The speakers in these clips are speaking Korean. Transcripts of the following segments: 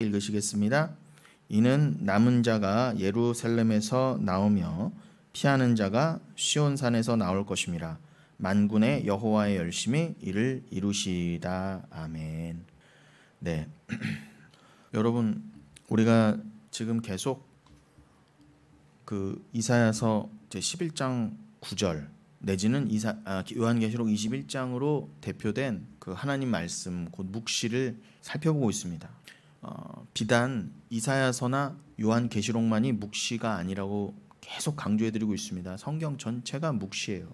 읽으시겠습니다. 이는 남은 자가 예루살렘에서 나오며 피하는 자가 시온산에서 나올 것임이라. 만군의 여호와의 열심히 이를 이루시다. 아멘. 네, 여러분, 우리가 지금 계속 그 이사야서 제 11장 9절 내지는 요한계시록 21장으로 대표된 그 하나님 말씀 곧 묵시를 살펴보고 있습니다. 비단 이사야서나 요한계시록만이 묵시가 아니라고 계속 강조해드리고 있습니다. 성경 전체가 묵시예요.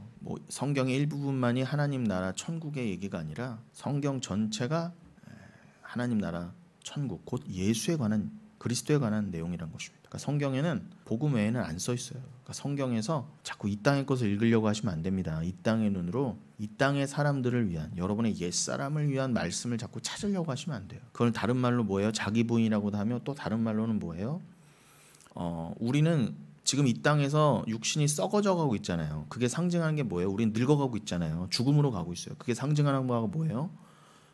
성경의 일부분만이 하나님 나라 천국의 얘기가 아니라 성경 전체가 하나님 나라 천국 곧 예수에 관한, 그리스도에 관한 내용이란 것입니다. 그러니까 성경에는 복음 외에는 안 써 있어요. 그러니까 성경에서 자꾸 이 땅의 것을 읽으려고 하시면 안 됩니다. 이 땅의 눈으로 이 땅의 사람들을 위한, 여러분의 옛사람을 위한 말씀을 자꾸 찾으려고 하시면 안 돼요. 그걸 다른 말로 뭐예요? 자기 부인이라고도 하며 또 다른 말로는 뭐예요? 우리는 지금 이 땅에서 육신이 썩어져 가고 있잖아요. 그게 상징하는 게 뭐예요? 우리는 늙어가고 있잖아요. 죽음으로 가고 있어요. 그게 상징하는 바가 뭐예요?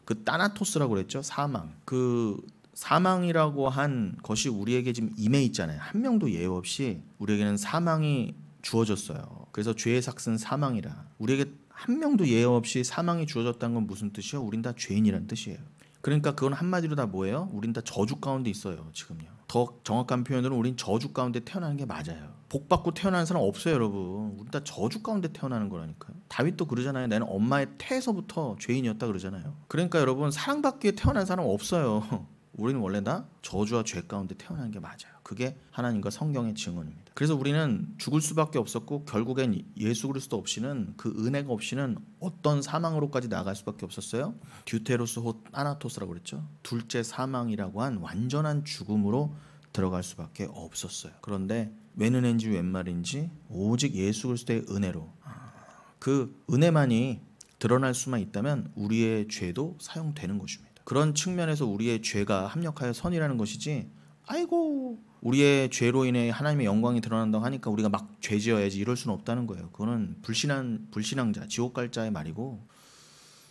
그 따나토스라고 그랬죠. 사망. 그 사망이라고 한 것이 우리에게 지금 임해 있잖아요. 한 명도 예외 없이 우리에게는 사망이 주어졌어요. 그래서 죄의 삭은 사망이라. 우리에게 한 명도 예외 없이 사망이 주어졌다는 건 무슨 뜻이요? 우린 다 죄인이란 뜻이에요. 그러니까 그건 한마디로 다 뭐예요? 우린 다 저주 가운데 있어요. 지금요. 더 정확한 표현으로 우린 저주 가운데 태어나는 게 맞아요. 복 받고 태어나는 사람 없어요, 여러분. 우린 다 저주 가운데 태어나는 거라니까요. 다윗도 그러잖아요. 나는 엄마의 태에서부터 죄인이었다 그러잖아요. 그러니까 여러분, 사랑받기 위해 태어난 사람 없어요. 우리는 원래 다 저주와 죄 가운데 태어난 게 맞아요. 그게 하나님과 성경의 증언입니다. 그래서 우리는 죽을 수밖에 없었고 결국엔 예수 그리스도 없이는, 그 은혜가 없이는 어떤 사망으로까지 나아갈 수밖에 없었어요? 듀테로스 호 아나토스라고 그랬죠. 둘째 사망이라고 한 완전한 죽음으로 들어갈 수밖에 없었어요. 그런데 웬 은혜인지 웬 말인지 오직 예수 그리스도의 은혜로, 그 은혜만이 드러날 수만 있다면 우리의 죄도 사용되는 것입니다. 그런 측면에서 우리의 죄가 합력하여 선이라는 것이지, 아이고 우리의 죄로 인해 하나님의 영광이 드러난다고 하니까 우리가 막 죄지어야지 이럴 수는 없다는 거예요. 그거는 불신앙자, 지옥 갈 자의 말이고,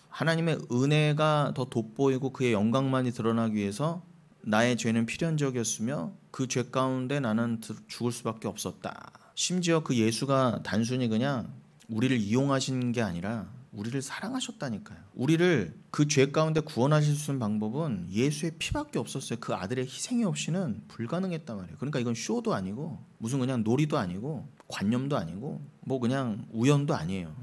하나님의 은혜가 더 돋보이고 그의 영광만이 드러나기 위해서 나의 죄는 필연적이었으며 그 죄 가운데 나는 죽을 수밖에 없었다. 심지어 그 예수가 단순히 그냥 우리를 이용하신 게 아니라 우리를 사랑하셨다니까요. 우리를 그 죄 가운데 구원하실 수 있는 방법은 예수의 피밖에 없었어요. 그 아들의 희생이 없이는 불가능했단 말이에요. 그러니까 이건 쇼도 아니고 무슨 그냥 놀이도 아니고 관념도 아니고 뭐 그냥 우연도 아니에요.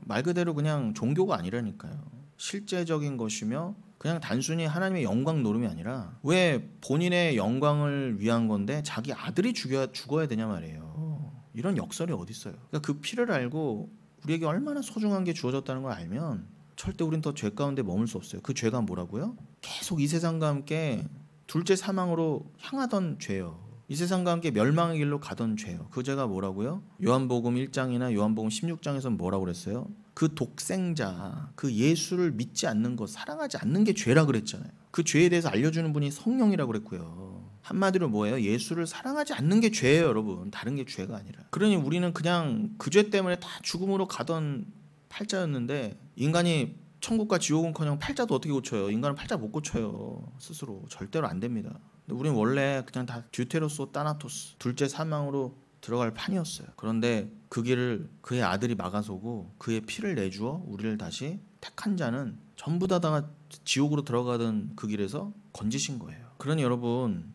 말 그대로 그냥 종교가 아니라니까요. 실제적인 것이며 그냥 단순히 하나님의 영광 노름이 아니라, 왜 본인의 영광을 위한 건데 자기 아들이 죽어야 되냐 말이에요. 이런 역설이 어디 있어요. 그러니까 그 피를 알고 우리에게 얼마나 소중한 게 주어졌다는 걸 알면 절대 우린 더 죄 가운데 머물 수 없어요. 그 죄가 뭐라고요? 계속 이 세상과 함께 둘째 사망으로 향하던 죄요. 이 세상과 함께 멸망의 길로 가던 죄요. 그 죄가 뭐라고요? 요한복음 1장이나 요한복음 16장에서는 뭐라고 그랬어요? 그 독생자, 그 예수를 믿지 않는 것, 사랑하지 않는 게 죄라 그랬잖아요. 그 죄에 대해서 알려주는 분이 성령이라고 그랬고요. 한마디로 뭐예요? 예수를 사랑하지 않는 게 죄예요, 여러분. 다른 게 죄가 아니라. 그러니 우리는 그냥 그 죄 때문에 다 죽음으로 가던 팔자였는데, 인간이 천국과 지옥은커녕 팔자도 어떻게 고쳐요? 인간은 팔자 못 고쳐요, 스스로. 절대로 안 됩니다. 근데 우리는 원래 그냥 다 듀테로스 따나토스, 둘째 사망으로 들어갈 판이었어요. 그런데 그 길을 그의 아들이 막아서고 그의 피를 내주어 우리를 다시 택한 자는 전부 다 지옥으로 들어가던 그 길에서 건지신 거예요. 그러니 여러분,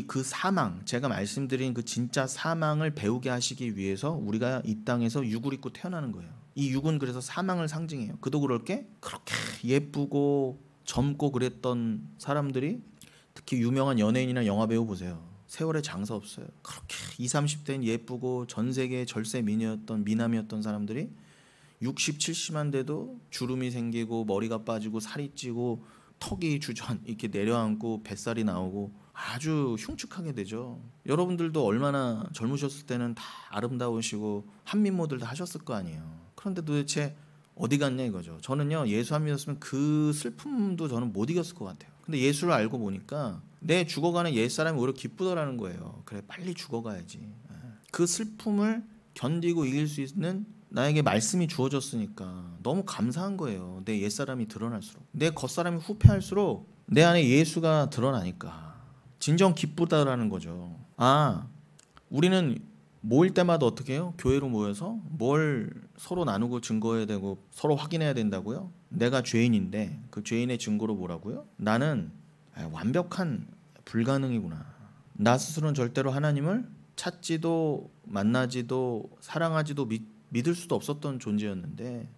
그 사망, 제가 말씀드린 그 진짜 사망을 배우게 하시기 위해서 우리가 이 땅에서 육을 입고 태어나는 거예요. 이 육은 그래서 사망을 상징해요. 그도 그럴 게 그렇게 예쁘고 젊고 그랬던 사람들이, 특히 유명한 연예인이나 영화배우 보세요. 세월에 장사 없어요. 그렇게 20, 30대는 예쁘고 전 세계의 절세 미남이었던 사람들이 60, 70만 돼도 주름이 생기고 머리가 빠지고 살이 찌고 턱이 주전 이렇게 내려앉고 뱃살이 나오고 아주 흉측하게 되죠. 여러분들도 얼마나 젊으셨을 때는 다 아름다우시고 한민모들 다 하셨을 거 아니에요. 그런데 도대체 어디 갔냐 이거죠. 저는요, 예수 안 믿었으면 그 슬픔도 저는 못 이겼을 것 같아요. 근데 예수를 알고 보니까 내 죽어가는 옛사람이 오히려 기쁘더라는 거예요. 그래, 빨리 죽어가야지. 그 슬픔을 견디고 이길 수 있는 나에게 말씀이 주어졌으니까 너무 감사한 거예요. 내 옛사람이 드러날수록, 내 겉사람이 후패할수록 내 안에 예수가 드러나니까 진정 기쁘다라는 거죠. 우리는 모일 때마다 어떻게 해요? 교회로 모여서 뭘 서로 나누고 증거해야 되고 서로 확인해야 된다고요? 내가 죄인인데 그 죄인의 증거로 뭐라고요? 나는 완벽한 불가능이구나. 나 스스로는 절대로 하나님을 찾지도 만나지도 사랑하지도 믿을 수도 없었던 존재였는데,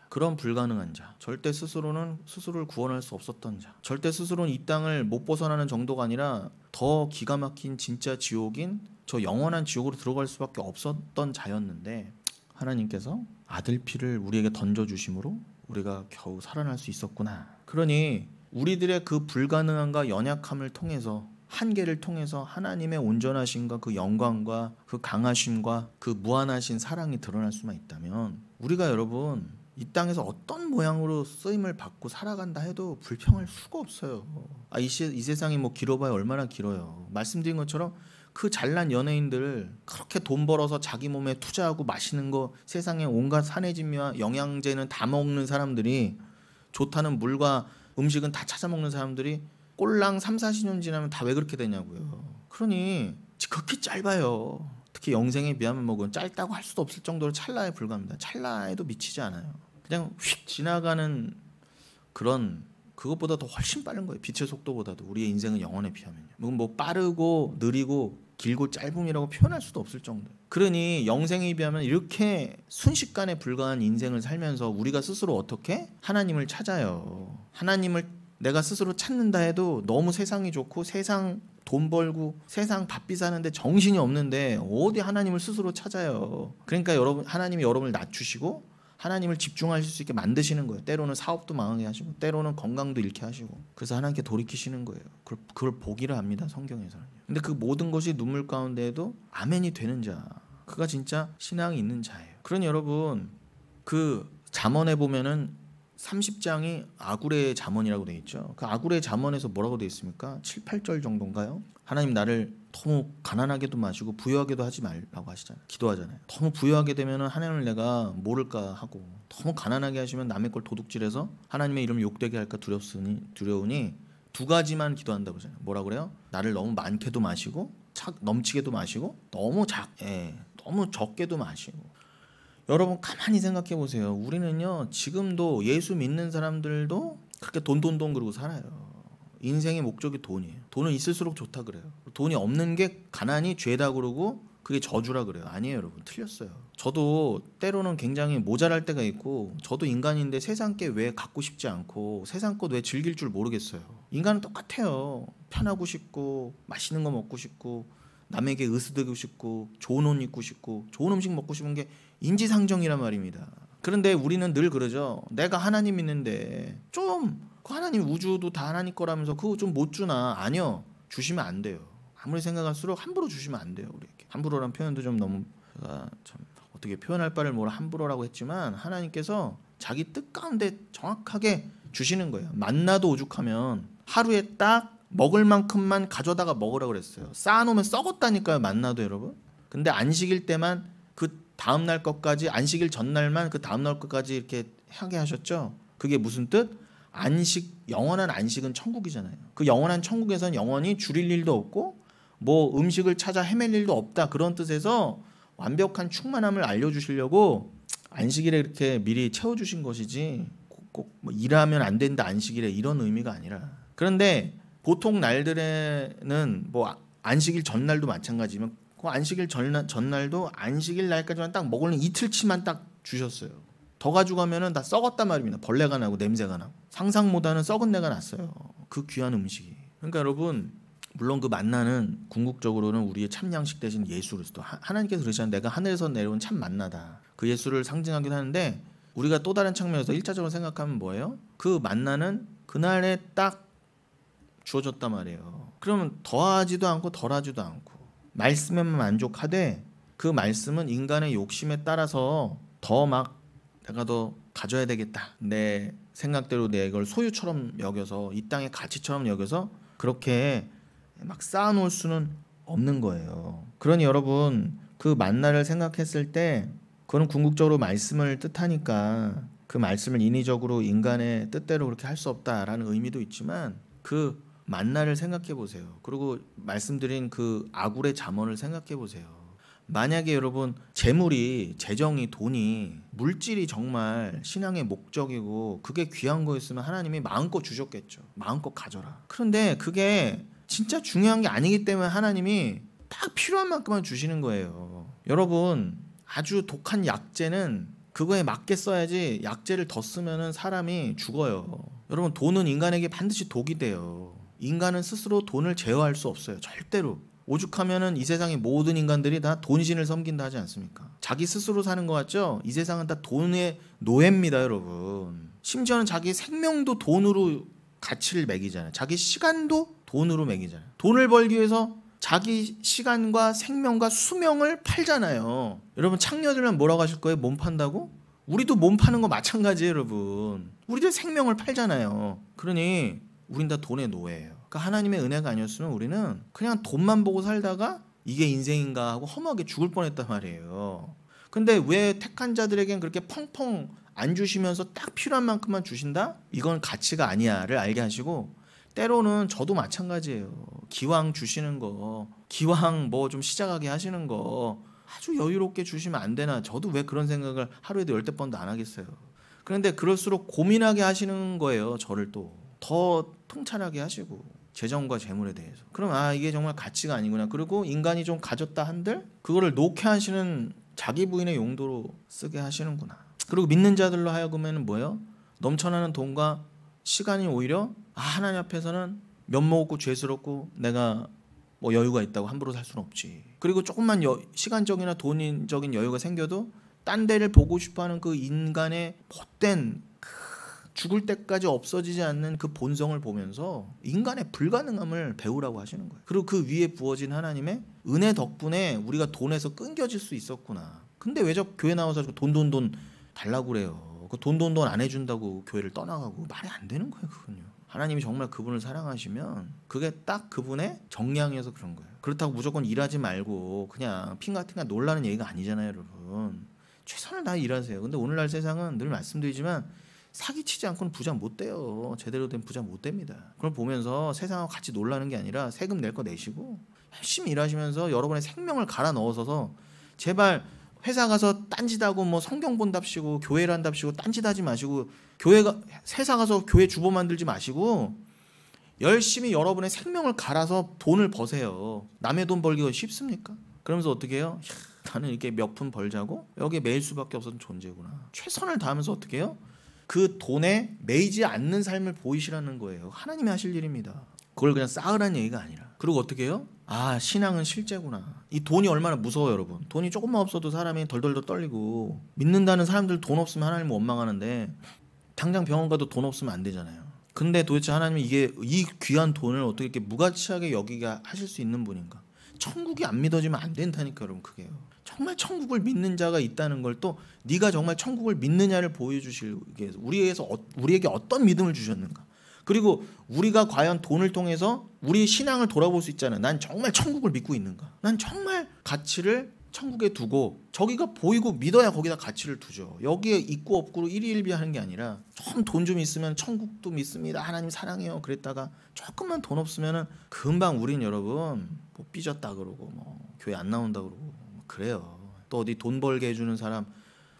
그런 불가능한 자, 절대 스스로는 스스로를 구원할 수 없었던 자, 절대 스스로는 이 땅을 못 벗어나는 정도가 아니라 더 기가 막힌 진짜 지옥인 저 영원한 지옥으로 들어갈 수밖에 없었던 자였는데, 하나님께서 아들 피를 우리에게 던져주심으로 우리가 겨우 살아날 수 있었구나. 그러니 우리들의 그 불가능함과 연약함을 통해서, 한계를 통해서 하나님의 온전하심과 그 영광과 그 강하심과 그 무한하신 사랑이 드러날 수만 있다면, 우리가 여러분 이 땅에서 어떤 모양으로 쓰임을 받고 살아간다 해도 불평할 수가 없어요. 이 세상이 뭐 길어봐야 얼마나 길어요. 말씀드린 것처럼 그 잘난 연예인들, 그렇게 돈 벌어서 자기 몸에 투자하고 마시는 거, 세상에 온갖 산해진미와 영양제는 다 먹는 사람들이, 좋다는 물과 음식은 다 찾아 먹는 사람들이 꼴랑 3-40년 지나면 다 왜 그렇게 되냐고요. 그러니 극히 짧아요. 특히 영생에 비하면 뭐 그건 짧다고 할 수도 없을 정도로 찰나에 불과합니다. 찰나에도 미치지 않아요. 그냥 휙 지나가는 그런, 그것보다 더 훨씬 빠른 거예요. 빛의 속도보다도. 우리의 인생은 영원에 비하면요. 뭐 빠르고 느리고 길고 짧음이라고 표현할 수도 없을 정도. 그러니 영생에 비하면 이렇게 순식간에 불과한 인생을 살면서 우리가 스스로 어떻게 하나님을 찾아요. 하나님을 내가 스스로 찾는다 해도 너무 세상이 좋고 세상 돈 벌고 세상 바삐 사는데 정신이 없는데 어디 하나님을 스스로 찾아요. 그러니까 여러분, 하나님이 여러분을 낮추시고 하나님을 집중하실 수 있게 만드시는 거예요. 때로는 사업도 망하게 하시고 때로는 건강도 잃게 하시고, 그래서 하나님께 돌이키시는 거예요. 그걸 보기를 합니다, 성경에서는. 근데 그 모든 것이 눈물 가운데에도 아멘이 되는 자, 그가 진짜 신앙이 있는 자예요. 그러니 여러분, 그 잠언에 보면은 30장이 아구레의 잠언이라고 되어 있죠. 그 아구레의 잠언에서 뭐라고 되어 있습니까? 7, 8절 정도인가요? 하나님 나를 너무 가난하게도 마시고 부유하게도 하지 말라고 하시잖아요. 기도하잖아요. 너무 부유하게 되면 하나님을 내가 모를까 하고, 너무 가난하게 하시면 남의 걸 도둑질해서 하나님의 이름을 욕되게 할까 두려우니 두 가지만 기도한다고 하잖아요. 뭐라고 그래요? 나를 너무 많게도 마시고 넘치게도 마시고 너무 적게도 마시고. 여러분 가만히 생각해 보세요. 우리는요 지금도 예수 믿는 사람들도 그렇게 돈 그러고 살아요. 인생의 목적이 돈이에요. 돈은 있을수록 좋다 그래요. 돈이 없는 게 가난이 죄다 그러고 그게 저주라 그래요. 아니에요 여러분, 틀렸어요. 저도 때로는 굉장히 모자랄 때가 있고, 저도 인간인데 세상 게 왜 갖고 싶지 않고 세상 것 왜 즐길 줄 모르겠어요. 인간은 똑같아요. 편하고 싶고 맛있는 거 먹고 싶고 남에게 의스되고 싶고 좋은 옷 입고 싶고 좋은 음식 먹고 싶은 게 인지상정이란 말입니다. 그런데 우리는 늘 그러죠. 내가 하나님 믿는데 좀 그 하나님 우주도 다 하나님 거라면서 그거 좀 못 주나? 아니요, 주시면 안 돼요. 아무리 생각할수록 함부로 주시면 안 돼요. 우리에게 함부로란 표현도 좀 너무, 제가 참 어떻게 표현할 바를 몰라 함부로라고 했지만, 하나님께서 자기 뜻 가운데 정확하게 주시는 거예요. 만나도 오죽하면 하루에 딱 먹을 만큼만 가져다가 먹으라고 그랬어요. 쌓아놓으면 썩었다니까요, 만나도 여러분. 근데 안식일 때만 그 다음날 것까지, 안식일 전날만 그 다음날 것까지 이렇게 하게 하셨죠. 그게 무슨 뜻? 안식, 영원한 안식은 천국이잖아요. 그 영원한 천국에서는 영원히 줄일 일도 없고 뭐 음식을 찾아 헤맬 일도 없다, 그런 뜻에서 완벽한 충만함을 알려주시려고 안식일에 이렇게 미리 채워주신 것이지, 꼭 뭐 일하면 안 된다 안식일에 이런 의미가 아니라. 그런데 보통 날들에는 뭐 안식일 전날도 마찬가지지만 그 안식일 전날도 안식일 날까지만 딱 먹을 이틀치만 딱 주셨어요. 더 가져가면은 다 썩었단 말입니다. 벌레가 나고 냄새가 나고 상상보다는 썩은 내가 났어요. 그 귀한 음식이. 그러니까 여러분, 물론 그 만나는 궁극적으로는 우리의 참양식 대신 예수 그리스도, 하나님께서 그러시잖아요. 내가 하늘에서 내려온 참 만나다. 그 예수를 상징하기도 하는데, 우리가 또 다른 측면에서 1차적으로 생각하면 뭐예요? 그 만나는 그날에 딱 주어졌단 말이에요. 그러면 더하지도 않고 덜하지도 않고 말씀에만 만족하되, 그 말씀은 인간의 욕심에 따라서 더 막 내가 더 가져야 되겠다, 내 생각대로 내 걸 소유처럼 여겨서 이 땅의 가치처럼 여겨서 그렇게 막 쌓아놓을 수는 없는 거예요. 그러니 여러분, 그 만나를 생각했을 때 그거는 궁극적으로 말씀을 뜻하니까 그 말씀을 인위적으로 인간의 뜻대로 그렇게 할 수 없다라는 의미도 있지만, 그 만나를 생각해 보세요. 그리고 말씀드린 그 아굴의 잠언을 생각해 보세요. 만약에 여러분 재정이 돈이 물질이 정말 신앙의 목적이고 그게 귀한 거였으면 하나님이 마음껏 주셨겠죠. 마음껏 가져라. 그런데 그게 진짜 중요한 게 아니기 때문에 하나님이 딱 필요한 만큼만 주시는 거예요. 여러분 아주 독한 약재는 그거에 맞게 써야지 약재를 더 쓰면 사람이 죽어요. 여러분 돈은 인간에게 반드시 독이 돼요. 인간은 스스로 돈을 제어할 수 없어요. 절대로. 오죽하면은 이 세상의 모든 인간들이 다 돈신을 섬긴다 하지 않습니까? 자기 스스로 사는 것 같죠? 이 세상은 다 돈의 노예입니다, 여러분. 심지어는 자기 생명도 돈으로 가치를 매기잖아요. 자기 시간도 돈으로 매기잖아요. 돈을 벌기 위해서 자기 시간과 생명과 수명을 팔잖아요. 여러분 창녀들은 뭐라고 하실 거예요? 몸 판다고? 우리도 몸 파는 거 마찬가지예요, 여러분. 우리도 생명을 팔잖아요. 그러니 우린 다 돈의 노예예요. 그러니까 하나님의 은혜가 아니었으면 우리는 그냥 돈만 보고 살다가 이게 인생인가 하고 허무하게 죽을 뻔했단 말이에요. 근데 왜 택한 자들에겐 그렇게 펑펑 안 주시면서 딱 필요한 만큼만 주신다? 이건 가치가 아니야를 알게 하시고, 때로는 저도 마찬가지예요. 기왕 주시는 거, 기왕 뭐 좀 시작하게 하시는 거 아주 여유롭게 주시면 안 되나? 저도 왜 그런 생각을 하루에도 10대 번도 안 하겠어요. 그런데 그럴수록 고민하게 하시는 거예요. 저를 또 더 통찰하게 하시고 재정과 재물에 대해서. 그럼 이게 정말 가치가 아니구나. 그리고 인간이 좀 가졌다 한들 그거를 놓게 하시는 자기 부인의 용도로 쓰게 하시는구나. 그리고 믿는 자들로 하여금에는 뭐예요? 넘쳐나는 돈과 시간이 오히려 하나님 앞에서는 면목 없고 죄스럽고 내가 뭐 여유가 있다고 함부로 살 수는 없지. 그리고 조금만 시간적이나 돈적인 여유가 생겨도 딴 데를 보고 싶어하는 그 인간의 못된 죽을 때까지 없어지지 않는 그 본성을 보면서 인간의 불가능함을 배우라고 하시는 거예요. 그리고 그 위에 부어진 하나님의 은혜 덕분에 우리가 돈에서 끊겨질 수 있었구나. 근데 왜 저 교회 나와서 돈 달라고 그래요. 그 돈 안 해준다고 교회를 떠나가고 말이 안 되는 거예요. 그건요. 하나님이 정말 그분을 사랑하시면 그게 딱 그분의 정량이어서 그런 거예요. 그렇다고 무조건 일하지 말고 그냥 핑가팅가 놀라는 얘기가 아니잖아요, 여러분. 최선을 다해 일하세요. 근데 오늘날 세상은 늘 말씀드리지만 사기치지 않고는 부자 못 돼요. 제대로 된 부자 못 됩니다. 그걸 보면서 세상하고 같이 놀라는 게 아니라 세금 낼 거 내시고 열심히 일하시면서 여러분의 생명을 갈아 넣어서 제발 회사 가서 딴짓하고 뭐 성경 본답시고 교회를 한답시고 딴짓하지 마시고 회사 가서 교회 주보 만들지 마시고 열심히 여러분의 생명을 갈아서 돈을 버세요. 남의 돈 벌기가 쉽습니까? 그러면서 어떻게 해요? 나는 이렇게 몇 푼 벌자고 여기에 매일 수밖에 없었던 존재구나. 최선을 다하면서 어떻게 해요? 그 돈에 매이지 않는 삶을 보이시라는 거예요. 하나님이 하실 일입니다. 그걸 그냥 쌓으라는 얘기가 아니라. 그리고 어떻게 해요? 신앙은 실제구나. 이 돈이 얼마나 무서워요, 여러분. 돈이 조금만 없어도 사람이 덜덜덜 떨리고, 믿는다는 사람들 돈 없으면 하나님 원망하는데 당장 병원 가도 돈 없으면 안 되잖아요. 근데 도대체 하나님이 이 귀한 돈을 어떻게 이렇게 무가치하게 여기게 하실 수 있는 분인가? 천국이 안 믿어지면 안 된다니까, 여러분. 그게요. 정말 천국을 믿는 자가 있다는 걸 또 네가 정말 천국을 믿느냐를 보여주실 위해서 우리에게 어떤 믿음을 주셨는가. 그리고 우리가 과연 돈을 통해서 우리 신앙을 돌아볼 수 있잖아요. 난 정말 천국을 믿고 있는가. 난 정말 가치를 천국에 두고 저기가 보이고 믿어야 거기다 가치를 두죠. 여기에 있고 없고로 일희일비하는 게 아니라 좀 돈 좀 있으면 천국도 믿습니다. 하나님 사랑해요. 그랬다가 조금만 돈 없으면은 금방 우린 여러분 뭐 삐졌다 그러고 뭐 교회 안 나온다 그러고 그래요. 또 어디 돈 벌게 해주는 사람,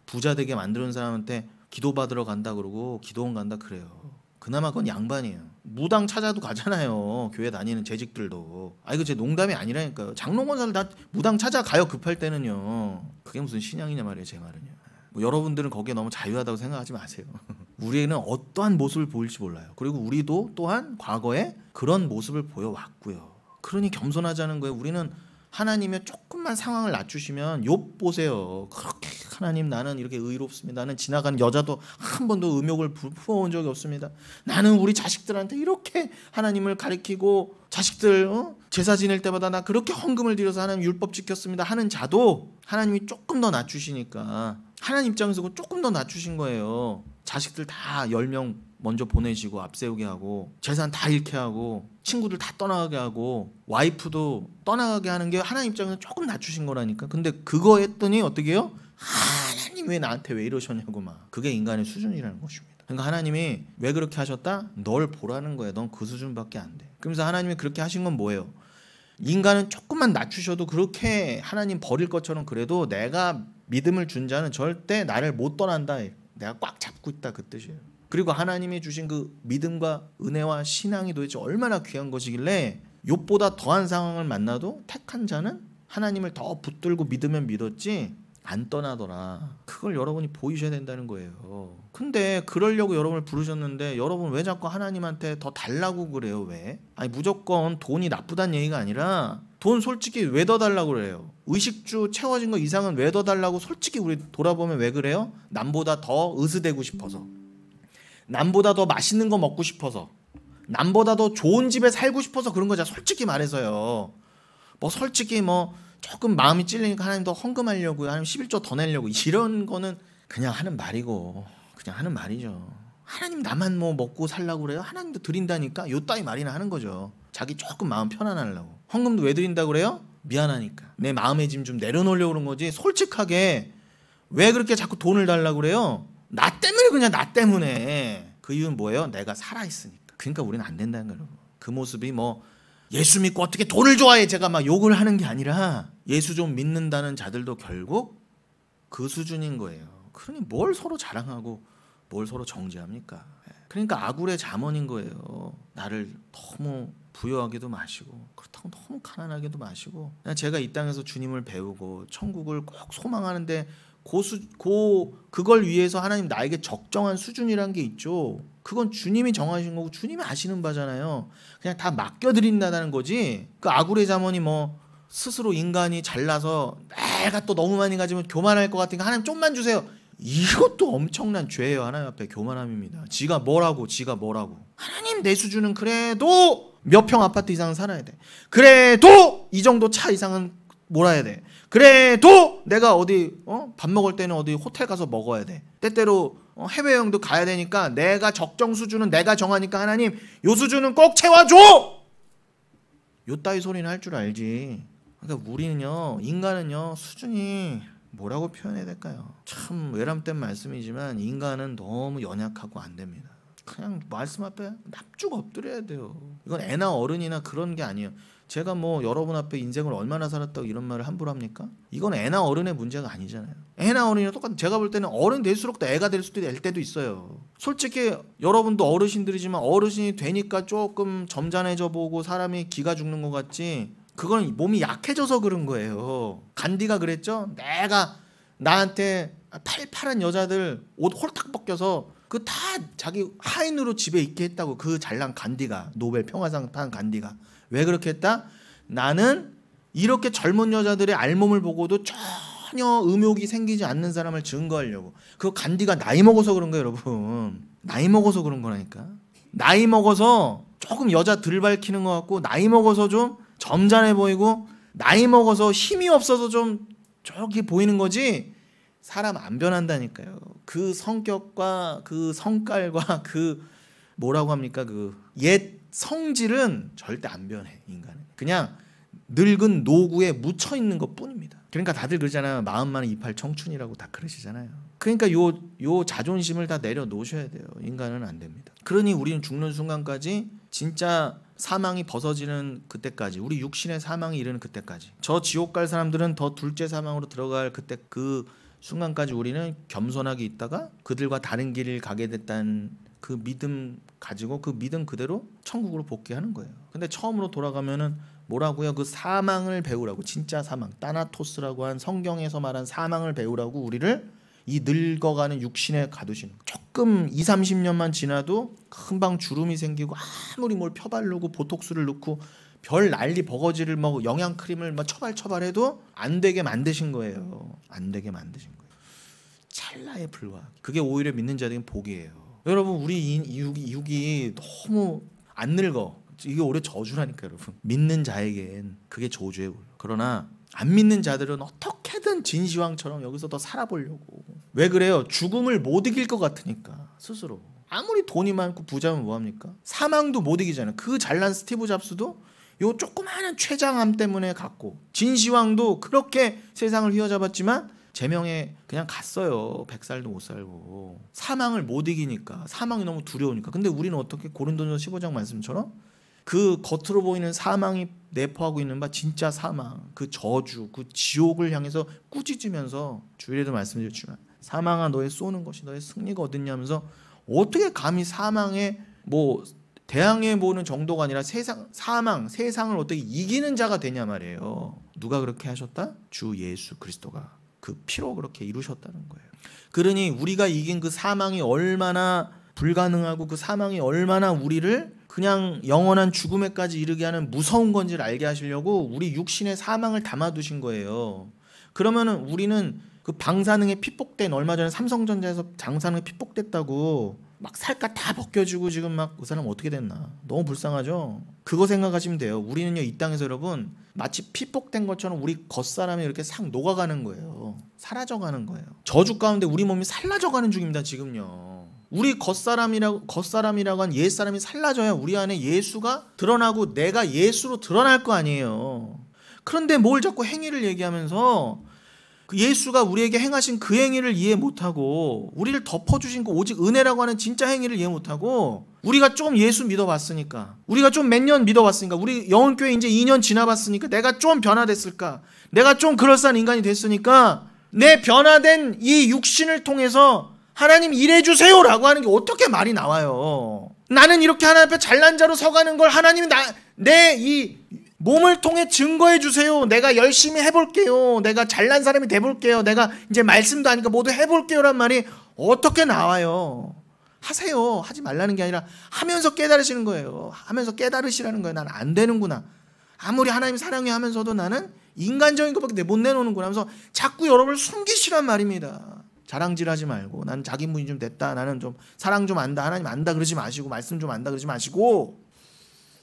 부자 되게 만드는 사람한테 기도받으러 간다 그러고 기도원 간다 그래요. 그나마 그건 양반이에요. 무당 찾아도 가잖아요. 교회 다니는 재직들도. 이거 제 농담이 아니라니까요. 장로권사들 다 무당 찾아가요. 급할 때는요. 그게 무슨 신앙이냐 말이에요. 제 말은요. 뭐 여러분들은 거기에 너무 자유하다고 생각하지 마세요. 우리는 어떠한 모습을 보일지 몰라요. 그리고 우리도 또한 과거에 그런 모습을 보여왔고요. 그러니 겸손하자는 거예요. 우리는 하나님의 조금만 상황을 낮추시면 욥 보세요. 그렇게 하나님 나는 이렇게 의롭습니다. 나는 지나간 여자도 한 번도 음욕을 부어온 적이 없습니다. 나는 우리 자식들한테 이렇게 하나님을 가리키고 자식들 제사 지낼 때마다 나 그렇게 헌금을 드려서 하나님 율법 지켰습니다 하는 자도 하나님이 조금 더 낮추시니까 하나님 입장에서 조금 더 낮추신 거예요. 자식들 다 10명 먼저 보내시고 앞세우게 하고 재산 다 잃게 하고 친구들 다 떠나가게 하고 와이프도 떠나가게 하는 게 하나님 입장에서 조금 낮추신 거라니까. 근데 그거 했더니 어떻게 해요? 하나님 왜 나한테 왜 이러셨냐고 막. 그게 인간의 수준이라는 것입니다. 그러니까 하나님이 왜 그렇게 하셨다? 널 보라는 거예요. 넌 그 수준밖에 안 돼. 그러면서 하나님이 그렇게 하신 건 뭐예요? 인간은 조금만 낮추셔도 그렇게 하나님 버릴 것처럼 그래도 내가 믿음을 준 자는 절대 나를 못 떠난다. 내가 꽉 잡고 있다 그 뜻이에요. 그리고 하나님이 주신 그 믿음과 은혜와 신앙이 도대체 얼마나 귀한 것이길래 욥보다 더한 상황을 만나도 택한 자는 하나님을 더 붙들고 믿으면 믿었지 안 떠나더라. 그걸 여러분이 보이셔야 된다는 거예요. 근데 그러려고 여러분을 부르셨는데 여러분 왜 자꾸 하나님한테 더 달라고 그래요? 왜? 아니 무조건 돈이 나쁘다는 얘기가 아니라 돈 솔직히 왜 더 달라고 그래요? 의식주 채워진 거 이상은 왜 더 달라고 솔직히 우리 돌아보면 왜 그래요? 남보다 더 으스대고 싶어서, 남보다 더 맛있는 거 먹고 싶어서, 남보다 더 좋은 집에 살고 싶어서 그런 거잖아. 솔직히 말해서요. 뭐 솔직히 뭐 조금 마음이 찔리니까 하나님 더 헌금하려고요. 하나님 11조 더 내려고. 이런 거는 그냥 하는 말이고 그냥 하는 말이죠. 하나님 나만 뭐 먹고 살라고 그래요? 하나님도 드린다니까. 요 따위 말이나 하는 거죠. 자기 조금 마음 편안하려고. 헌금도 왜 드린다고 그래요? 미안하니까. 내 마음의 짐 좀 내려놓으려고 그런 거지. 솔직하게 왜 그렇게 자꾸 돈을 달라고 그래요? 나 때문에. 그냥 나 때문에. 그 이유는 뭐예요? 내가 살아있으니까. 그러니까 우리는 안 된다는 거예요. 그 모습이 뭐 예수 믿고 어떻게 돈을 좋아해 제가 막 욕을 하는 게 아니라 예수 좀 믿는다는 자들도 결국 그 수준인 거예요. 그러니 뭘 서로 자랑하고 뭘 서로 정죄합니까? 그러니까 아굴의 잠언인 거예요. 나를 너무 부여하기도 마시고 그렇다고 너무 가난하게도 마시고 그냥 제가 이 땅에서 주님을 배우고 천국을 꼭 소망하는데 그걸 위해서 하나님 나에게 적정한 수준이란 게 있죠. 그건 주님이 정하신 거고 주님이 아시는 바잖아요. 그냥 다 맡겨드린다는 거지. 그 아굴의 잠언이 뭐 스스로 인간이 잘나서 내가 또 너무 많이 가지면 교만할 것 같으니까 하나님 좀만 주세요. 이것도 엄청난 죄예요. 하나님 앞에 교만함입니다. 지가 뭐라고. 하나님 내 수준은 그래도 몇 평 아파트 이상은 살아야 돼. 그래도 이 정도 차 이상은 몰아야 돼. 그래도 내가 어디 밥 먹을 때는 어디 호텔 가서 먹어야 돼. 때때로 해외여행도 가야 되니까 내가 적정 수준은 내가 정하니까 하나님 요 수준은 꼭 채워줘. 요 따위 소리는 할 줄 알지. 그러니까 우리는요, 인간은요, 수준이 뭐라고 표현해야 될까요? 참 외람된 말씀이지만 인간은 너무 연약하고 안 됩니다. 그냥 말씀 앞에 납죽 엎드려야 돼요. 이건 애나 어른이나 그런 게 아니에요. 제가 뭐 여러분 앞에 인생을 얼마나 살았다고 이런 말을 함부로 합니까? 이건 애나 어른의 문제가 아니잖아요. 애나 어른이나 똑같은. 제가 볼 때는 어른 될수록 더 애가 될 때도 있어요. 솔직히 여러분도 어르신들이지만 어르신이 되니까 조금 점잖해져 보고 사람이 기가 죽는 것 같지, 그건 몸이 약해져서 그런 거예요. 간디가 그랬죠? 내가 나한테 팔팔한 여자들 옷 홀딱 벗겨서 그 다 자기 하인으로 집에 있게 했다고. 그 잘난 간디가, 노벨 평화상 탄 간디가 왜 그렇게 했다? 나는 이렇게 젊은 여자들의 알몸을 보고도 전혀 음욕이 생기지 않는 사람을 증거하려고. 그 간디가 나이 먹어서 그런 거예요, 여러분. 나이 먹어서 그런 거라니까. 나이 먹어서 조금 여자 덜 밝히는 것 같고, 나이 먹어서 좀 점잖해 보이고, 나이 먹어서 힘이 없어서 좀 저기 보이는 거지. 사람 안 변한다니까요. 그 성격과 그 성깔과 그 뭐라고 합니까? 그 옛 성질은 절대 안 변해. 인간은 그냥 늙은 노구에 묻혀 있는 것 뿐입니다. 그러니까 다들 그러잖아요. 마음만은 이팔 청춘이라고 다 그러시잖아요. 그러니까 요 자존심을 다 내려놓으셔야 돼요. 인간은 안 됩니다. 그러니 우리는 죽는 순간까지, 진짜 사망이 벗어지는 그때까지, 우리 육신의 사망이 이르는 그때까지, 저 지옥 갈 사람들은 더 둘째 사망으로 들어갈 그때 그 순간까지 우리는 겸손하게 있다가 그들과 다른 길을 가게 됐다는 그 믿음 가지고 그 믿음 그대로 천국으로 복귀하는 거예요. 근데 처음으로 돌아가면은 뭐라고요? 그 사망을 배우라고. 진짜 사망, 따나토스라고 한 성경에서 말한 사망을 배우라고 우리를 이 늙어가는 육신에 가두시는 거예요. 조금 20-30년만 지나도 금방 주름이 생기고, 아무리 뭘 펴바르고 보톡스를 넣고 별 난리 버거지를 뭐 영양크림을 막 처발처발해도 안 되게 만드신 거예요. 안 되게 만드신 거예요. 찰나에 불과하게. 그게 오히려 믿는 자들은 복이에요. 여러분, 우리 육이 너무 안 늙어. 이게 오히려 저주라니까 여러분. 믿는 자에겐 그게 저주예요. 그러나 안 믿는 자들은 어떻게든 진시황처럼 여기서 더 살아보려고. 왜 그래요? 죽음을 못 이길 것 같으니까. 스스로. 아무리 돈이 많고 부자면 뭐합니까? 사망도 못 이기잖아요. 그 잘난 스티브 잡스도 요 조그마한 췌장암 때문에 갔고, 진시황도 그렇게 세상을 휘어잡았지만 제명에 그냥 갔어요. 100살도 못 살고. 사망을 못 이기니까. 사망이 너무 두려우니까. 근데 우리는 어떻게 고린도전서 15장 말씀처럼 그 겉으로 보이는 사망이 내포하고 있는 바 진짜 사망, 그 저주, 그 지옥을 향해서 꾸짖으면서 주일에도 말씀드렸지만 사망아 너의 쏘는 것이 너의 승리가 어딨냐면서 어떻게 감히 사망에 뭐 대항해 보는 정도가 아니라 세상을 어떻게 이기는 자가 되냐 말이에요. 누가 그렇게 하셨다? 주 예수 그리스도가 그 피로 그렇게 이루셨다는 거예요. 그러니 우리가 이긴 그 사망이 얼마나 불가능하고 그 사망이 얼마나 우리를 그냥 영원한 죽음에까지 이르게 하는 무서운 건지를 알게 하시려고 우리 육신의 사망을 담아두신 거예요. 그러면은 우리는 그 방사능에 피폭된, 얼마 전에 삼성전자에서 방사능에 피폭됐다고 막 살갗 다 벗겨지고 지금 막 그 사람 어떻게 됐나. 너무 불쌍하죠. 그거 생각하시면 돼요. 우리는요 이 땅에서 여러분 마치 피폭된 것처럼 우리 겉사람이 이렇게 싹 녹아가는 거예요. 사라져가는 거예요. 저주 가운데 우리 몸이 살라져가는 중입니다. 지금요. 우리 겉사람이라고 한 옛사람이 살라져야 우리 안에 예수가 드러나고 내가 예수로 드러날 거 아니에요. 그런데 뭘 자꾸 행위를 얘기하면서 그 예수가 우리에게 행하신 그 행위를 이해 못하고 우리를 덮어주신 그 오직 은혜라고 하는 진짜 행위를 이해 못하고 우리가 좀 예수 믿어봤으니까, 우리가 좀 몇 년 믿어봤으니까, 우리 영혼교회 이제 2년 지나봤으니까 내가 좀 변화됐을까, 내가 좀 그럴싸한 인간이 됐으니까 내 변화된 이 육신을 통해서 하나님 일해주세요 라고 하는 게 어떻게 말이 나와요. 나는 이렇게 하나님 앞에 잘난 자로 서가는 걸 하나님이 내 이 몸을 통해 증거해 주세요. 내가 열심히 해볼게요. 내가 잘난 사람이 돼볼게요. 내가 이제 말씀도 하니까 모두 해볼게요 란 말이 어떻게 나와요. 하세요. 하지 말라는 게 아니라 하면서 깨달으시는 거예요. 하면서 깨달으시라는 거예요. 나는 안 되는구나. 아무리 하나님 사랑해 하면서도 나는 인간적인 것밖에 못 내놓는구나 하면서 자꾸 여러분을 숨기시란 말입니다. 자랑질하지 말고 나는 자기문이 좀 됐다, 나는 좀 사랑 좀 안다, 하나님 안다 그러지 마시고 말씀 좀 안다 그러지 마시고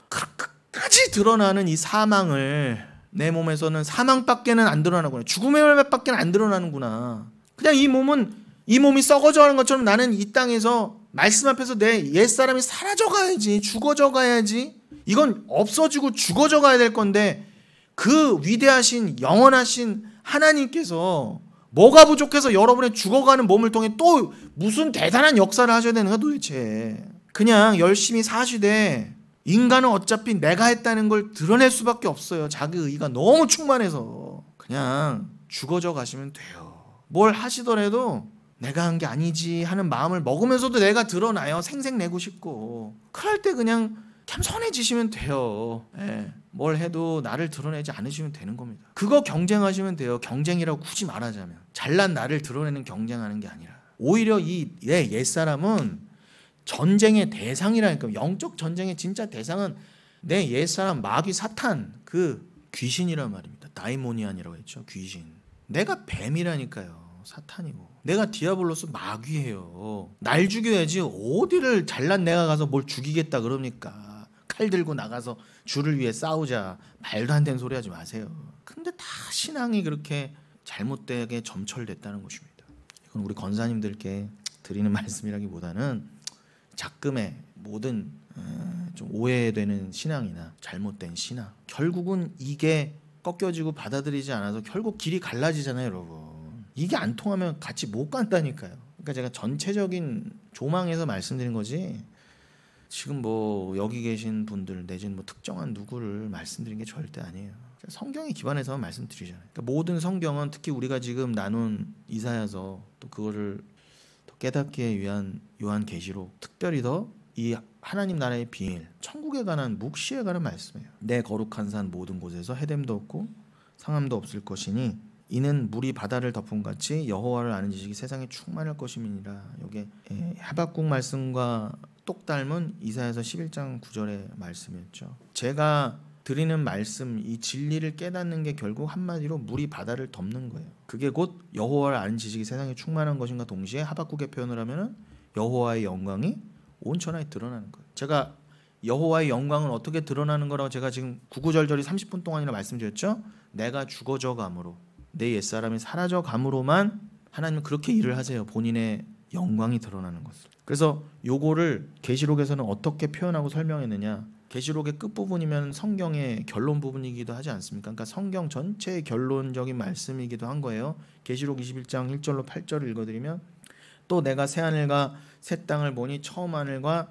끝까지 드러나는 이 사망을, 내 몸에서는 사망밖에는 안 드러나구나, 죽음의 열매밖에 안 드러나는구나. 그냥 이 몸이 썩어져가는 것처럼 나는 이 땅에서 말씀 앞에서 내 옛사람이 사라져가야지, 죽어져가야지. 이건 없어지고 죽어져가야 될 건데 그 위대하신 영원하신 하나님께서 뭐가 부족해서 여러분의 죽어가는 몸을 통해 또 무슨 대단한 역사를 하셔야 되는가 도대체. 그냥 열심히 사시되 인간은 어차피 내가 했다는 걸 드러낼 수밖에 없어요. 자기 의가 너무 충만해서. 그냥 죽어져 가시면 돼요. 뭘 하시더라도 내가 한 게 아니지 하는 마음을 먹으면서도 내가 드러나요. 생색내고 싶고. 그럴 때 그냥 겸손해지시면 돼요. 예. 뭘 해도 나를 드러내지 않으시면 되는 겁니다. 그거 경쟁하시면 돼요. 경쟁이라고 굳이 말하자면 잘난 나를 드러내는 경쟁하는 게 아니라 오히려 이 옛사람은 전쟁의 대상이라니까. 영적 전쟁의 진짜 대상은 내 옛사람 마귀 사탄, 그 귀신이란 말입니다. 다이모니안이라고 했죠. 귀신. 내가 뱀이라니까요. 사탄이고 내가 디아블로스 마귀예요. 날 죽여야지 어디를 잘난 내가 가서 뭘 죽이겠다 그럽니까. 칼 들고 나가서 주를 위해 싸우자. 말도 안 되는 소리 하지 마세요. 근데 다 신앙이 그렇게 잘못되게 점철됐다는 것입니다. 이건 우리 권사님들께 드리는 말씀이라기보다는 작금의 모든 좀 오해되는 신앙이나 잘못된 신앙, 결국은 이게 꺾여지고 받아들이지 않아서 결국 길이 갈라지잖아요, 여러분. 이게 안 통하면 같이 못 간다니까요. 그러니까 제가 전체적인 조망에서 말씀드린 거지 지금 뭐 여기 계신 분들 내지는 뭐 특정한 누구를 말씀드린 게 절대 아니에요. 성경에 기반해서 말씀드리잖아요. 그러니까 모든 성경은 특히 우리가 지금 나눈 이사야서 또 그거를 더 깨닫기 위한 요한계시록, 특별히 더 이 하나님 나라의 비밀, 천국에 관한 묵시에 관한 말씀이에요. 내 거룩한 산 모든 곳에서 해됨도 없고 상함도 없을 것이니 이는 물이 바다를 덮은 같이 여호와를 아는 지식이 세상에 충만할 것임이니라. 이게 하박국 말씀과 똑 닮은 이사야서 11장 9절의 말씀이었죠. 제가 드리는 말씀, 이 진리를 깨닫는 게 결국 한마디로 물이 바다를 덮는 거예요. 그게 곧 여호와를 아는 지식이 세상에 충만한 것인가 동시에 하박국의 표현을 하면은 여호와의 영광이 온 천하에 드러나는 거예요. 제가 여호와의 영광은 어떻게 드러나는 거라고 제가 지금 구구절절히 30분 동안이나 말씀드렸죠. 내가 죽어져 감으로, 내 옛사람이 사라져 감으로만 하나님은 그렇게 일을 하세요. 본인의 영광이 드러나는 것을. 그래서 요거를 계시록에서는 어떻게 표현하고 설명했느냐, 계시록의 끝부분이면 성경의 결론 부분이기도 하지 않습니까? 그러니까 성경 전체의 결론적인 말씀이기도 한 거예요. 계시록 21장 1절로 8절을 읽어드리면 또 내가 새하늘과 새 땅을 보니 처음 하늘과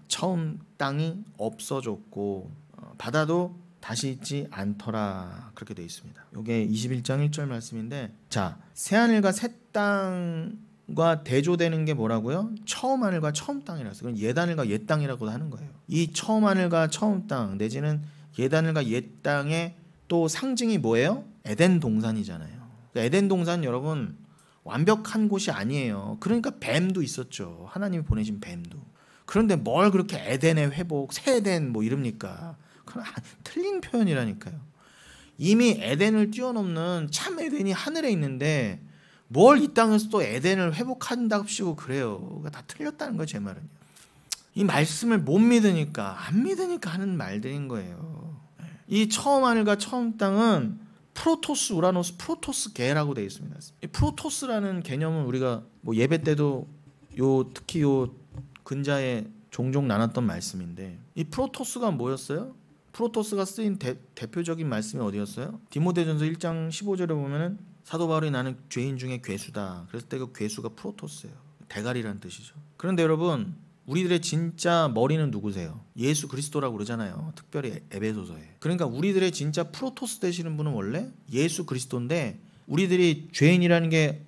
처음 땅이 없어졌고 바다도 다시 있지 않더라. 그렇게 되어 있습니다. 이게 21장 1절 말씀인데, 자, 새하늘과 새 땅과 대조되는 게 뭐라고요? 처음 하늘과 처음 땅이라서, 그건 옛하늘과 옛 땅이라고도 하는 거예요. 이 처음 하늘과 처음 땅 내지는 옛하늘과 옛 땅의 또 상징이 뭐예요? 에덴 동산이잖아요. 그러니까 에덴 동산 여러분 완벽한 곳이 아니에요. 그러니까 뱀도 있었죠. 하나님이 보내신 뱀도. 그런데 뭘 그렇게 에덴의 회복, 새 에덴 뭐 이럽니까? 그건 틀린 표현이라니까요. 이미 에덴을 뛰어넘는 참 에덴이 하늘에 있는데 뭘 이 땅에서 또 에덴을 회복한답시고 그래요. 그러니까 다 틀렸다는 거예요, 제 말은요. 이 말씀을 못 믿으니까, 안 믿으니까 하는 말들인 거예요. 이 처음 하늘과 처음 땅은 프로토스, 우라노스, 프로토스 계라고 되어 있습니다. 이 프로토스라는 개념은 우리가 뭐 예배 때도 특히 근자에 종종 나눴던 말씀인데, 이 프로토스가 뭐였어요? 프로토스가 쓰인 대표적인 말씀이 어디였어요? 디모데전서 1장 15절에 보면은 사도 바울이 나는 죄인 중에 괴수다. 그랬을 때 그 괴수가 프로토스예요. 대가리라는 뜻이죠. 그런데 여러분, 우리들의 진짜 머리는 누구세요? 예수 그리스도라고 그러잖아요. 특별히 에베소서에. 그러니까 우리들의 진짜 프로토스 되시는 분은 원래 예수 그리스도인데, 우리들이 죄인이라는 게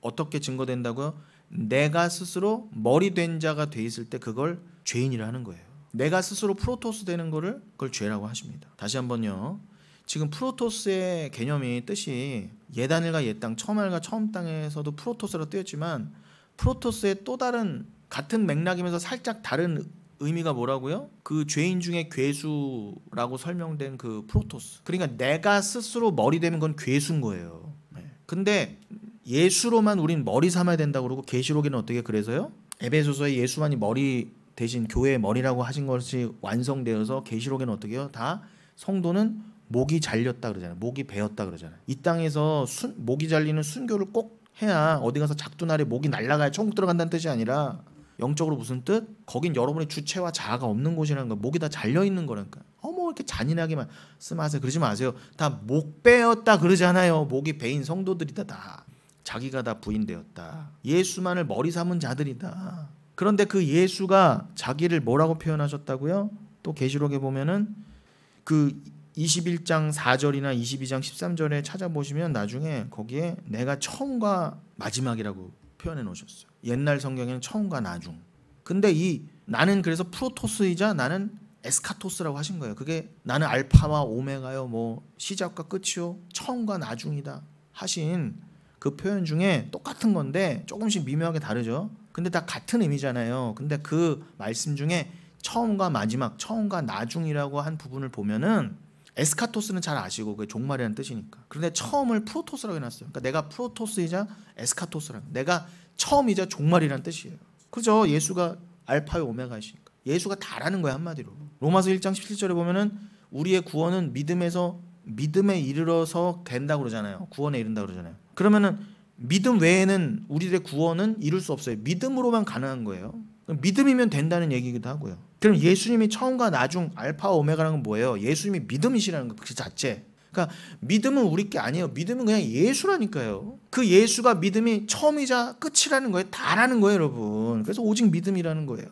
어떻게 증거된다고요? 내가 스스로 머리 된 자가 돼 있을 때 그걸 죄인이라 하는 거예요. 내가 스스로 프로토스 되는 거를 그걸 죄라고 하십니다. 다시 한번요. 지금 프로토스의 개념이 뜻이 옛하늘과 옛 땅, 처음 하늘과 처음 땅에서도 프로토스로 뜨였지만 프로토스의 또 다른 같은 맥락이면서 살짝 다른 의미가 뭐라고요? 그 죄인 중에 괴수라고 설명된 그 프로토스. 그러니까 내가 스스로 머리 되는 건 괴수인 거예요. 근데 예수로만 우린 머리 삼아야 된다고 그러고, 계시록에는 어떻게 그래서요? 에베소서에 예수만이 머리 대신 교회의 머리라고 하신 것이 완성되어서 계시록에는 어떻게 해요? 다 성도는 목이 잘렸다 그러잖아요. 목이 베었다 그러잖아요. 이 땅에서 목이 잘리는 순교를 꼭 해야 어디 가서 작두날에 목이 날아가야 천국 들어간다는 뜻이 아니라, 영적으로 무슨 뜻? 거긴 여러분의 주체와 자아가 없는 곳이라는 거예요. 목이 다 잘려있는 거라니까. 이렇게 잔인하게만 말씀하세요. 그러지 마세요. 다 목 베었다 그러잖아요. 목이 베인 성도들이다. 다 자기가 다 부인되었다. 예수만을 머리 삼은 자들이다. 그런데 그 예수가 자기를 뭐라고 표현하셨다고요? 또 계시록에 보면은 그 21장 4절이나 22장 13절에 찾아보시면 나중에 거기에 내가 처음과 마지막이라고 표현해 놓으셨어요. 옛날 성경에는 처음과 나중. 근데 이 나는 그래서 프로토스이자 나는 에스카토스라고 하신 거예요. 그게 나는 알파와 오메가요, 뭐 시작과 끝이요, 처음과 나중이다 하신 그 표현 중에 똑같은 건데 조금씩 미묘하게 다르죠. 근데 다 같은 의미잖아요. 근데 그 말씀 중에 처음과 마지막, 처음과 나중이라고 한 부분을 보면은 에스카토스는 잘 아시고 그게 종말이라는 뜻이니까. 그런데 처음을 프로토스라고 해놨어요. 그러니까 내가 프로토스이자 에스카토스라는, 내가 처음이자 종말이라는 뜻이에요. 그죠? 예수가 알파요 오메가이시니까. 예수가 다라는 거예요, 한마디로. 로마서 1장 17절에 보면은 우리의 구원은 믿음에 이르러서 된다고 그러잖아요. 구원에 이른다고 그러잖아요. 그러면은 믿음 외에는 우리들의 구원은 이룰 수 없어요. 믿음으로만 가능한 거예요. 믿음이면 된다는 얘기기도 하고요. 그럼 예수님이 처음과 나중, 알파와 오메가라는 건 뭐예요? 예수님이 믿음이시라는 거 그 자체. 그러니까 믿음은 우리 게 아니에요. 믿음은 그냥 예수라니까요. 그 예수가 믿음이 처음이자 끝이라는 거예요. 다라는 거예요, 여러분. 그래서 오직 믿음이라는 거예요.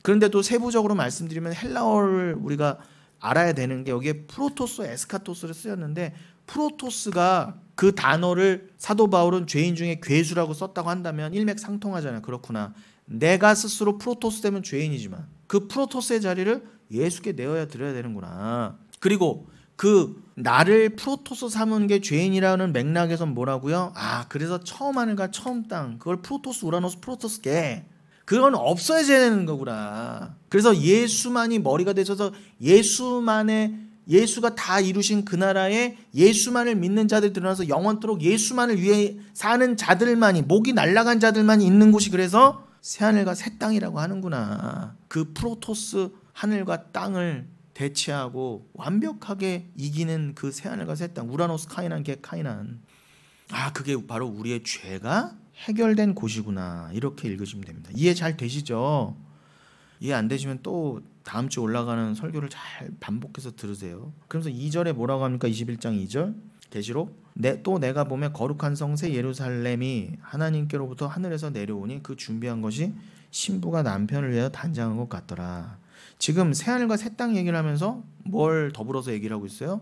그런데 또 세부적으로 말씀드리면 헬라어를 우리가 알아야 되는 게, 여기에 프로토스, 에스카토스를 쓰였는데, 프로토스가 그 단어를 사도 바울은 죄인 중에 괴수라고 썼다고 한다면 일맥상통하잖아요. 그렇구나. 내가 스스로 프로토스 되면 죄인이지만 그 프로토스의 자리를 예수께 내어야 드려야 되는구나. 그리고 그 나를 프로토스 삼은 게 죄인이라는 맥락에선 뭐라고요? 그래서 처음 하늘과 처음 땅, 그걸 프로토스, 우라노스, 프로토스게, 그건 없어야 되는 거구나. 그래서 예수만이 머리가 되셔서 예수가 다 이루신 그 나라에 예수만을 믿는 자들 드러나서 영원토록 예수만을 위해 사는 자들만이, 목이 날아간 자들만이 있는 곳이 그래서 새하늘과 새 땅이라고 하는구나. 그 프로토스 하늘과 땅을 대체하고 완벽하게 이기는 그 새하늘과 새 땅, 우라노스 카이난 게 카이난. 그게 바로 우리의 죄가 해결된 곳이구나. 이렇게 읽으시면 됩니다. 이해 잘 되시죠? 이해 안 되시면 또 다음 주 올라가는 설교를 잘 반복해서 들으세요. 그러면서 2절에 뭐라고 합니까? 21장 2절 계시록 또 내가 보면 거룩한 성새 예루살렘이 하나님께로부터 하늘에서 내려오니 그 준비한 것이 신부가 남편을 위하여 단장한 것 같더라. 지금 새하늘과 새 땅 얘기를 하면서 뭘 더불어서 얘기를 하고 있어요?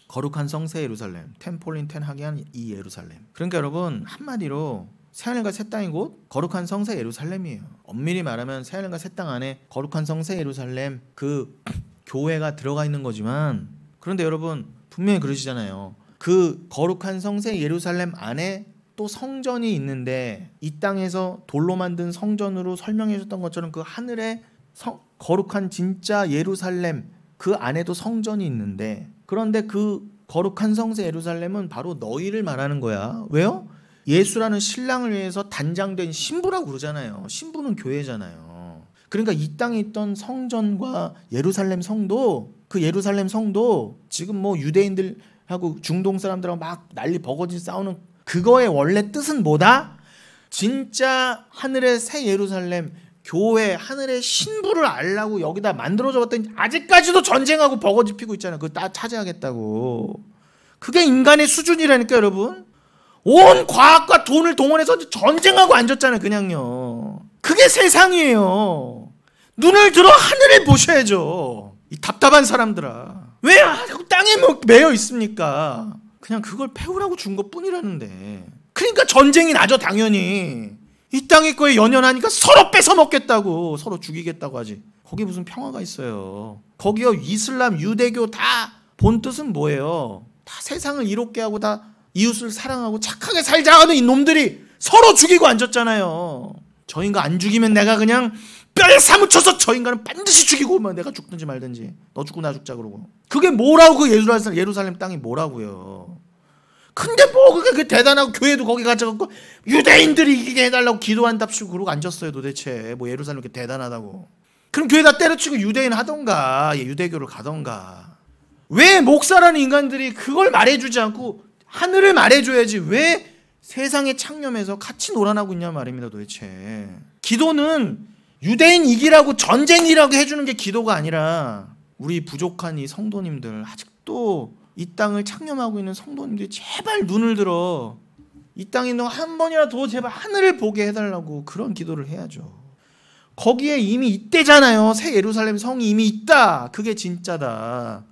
거룩한 성새 예루살렘, 템폴린 하기한 이 예루살렘. 그러니까 여러분 한마디로 새하늘과 새 땅이 곧 거룩한 성새 예루살렘이에요. 엄밀히 말하면 새하늘과 새 땅 안에 거룩한 성새 예루살렘 그 교회가 들어가 있는 거지만, 그런데 여러분 분명히 그러시잖아요. 그 거룩한 성새 예루살렘 안에 또 성전이 있는데, 이 땅에서 돌로 만든 성전으로 설명해 줬던 것처럼 그 하늘에 거룩한 진짜 예루살렘 그 안에도 성전이 있는데, 그런데 그 거룩한 성새 예루살렘은 바로 너희를 말하는 거야. 왜요? 예수라는 신랑을 위해서 단장된 신부라고 그러잖아요. 신부는 교회잖아요. 그러니까 이 땅에 있던 성전과 예루살렘 성도, 그 예루살렘 성도 지금 뭐 유대인들하고 중동 사람들하고 막 난리 버거지 싸우는 그거의 원래 뜻은 뭐다? 진짜 하늘의 새 예루살렘 교회 하늘의 신부를 알라고 여기다 만들어줘 봤더니 아직까지도 전쟁하고 버거지 피고 있잖아요. 그거 다 차지하겠다고. 그게 인간의 수준이라니까 여러분. 온 과학과 돈을 동원해서 전쟁하고 앉았잖아요. 그냥요. 그게 세상이에요. 눈을 들어 하늘을 보셔야죠. 이 답답한 사람들아. 왜 땅에 매여 있습니까? 그냥 그걸 패우라고 준 것뿐이라는데. 그러니까 전쟁이 나죠 당연히. 이 땅의 거에 연연하니까 서로 뺏어 먹겠다고, 서로 죽이겠다고 하지. 거기 무슨 평화가 있어요. 거기요 이슬람, 유대교 다 본 뜻은 뭐예요? 다 세상을 이롭게 하고 다 이웃을 사랑하고 착하게 살자 하는 이 놈들이 서로 죽이고 앉았잖아요. 저 인간 안 죽이면 내가 그냥 뼈에 사무쳐서 저 인간은 반드시 죽이고 뭐 내가 죽든지 말든지 너 죽고 나 죽자 그러고. 그게 뭐라고 그 예루살렘 땅이 뭐라고요. 근데 뭐 그게 대단하고 교회도 거기 가져갖고 유대인들이 이기게 해달라고 기도한답시고 그러고 앉았어요. 도대체 뭐 예루살렘 이렇게 대단하다고. 그럼 교회다 때려치고 유대인 하던가 유대교를 가던가. 왜 목사라는 인간들이 그걸 말해주지 않고 하늘을 말해줘야지 왜 세상에 창념해서 같이 놀아나고 있냐 말입니다. 도대체 기도는 유대인 이기라고 전쟁이라고 해주는 게 기도가 아니라, 우리 부족한 이 성도님들, 아직도 이 땅을 창념하고 있는 성도님들이 제발 눈을 들어 이 땅에 있는 한 번이라도 제발 하늘을 보게 해달라고 그런 기도를 해야죠. 거기에 이미 있대잖아요. 새 예루살렘 성이 이미 있다. 그게 진짜다.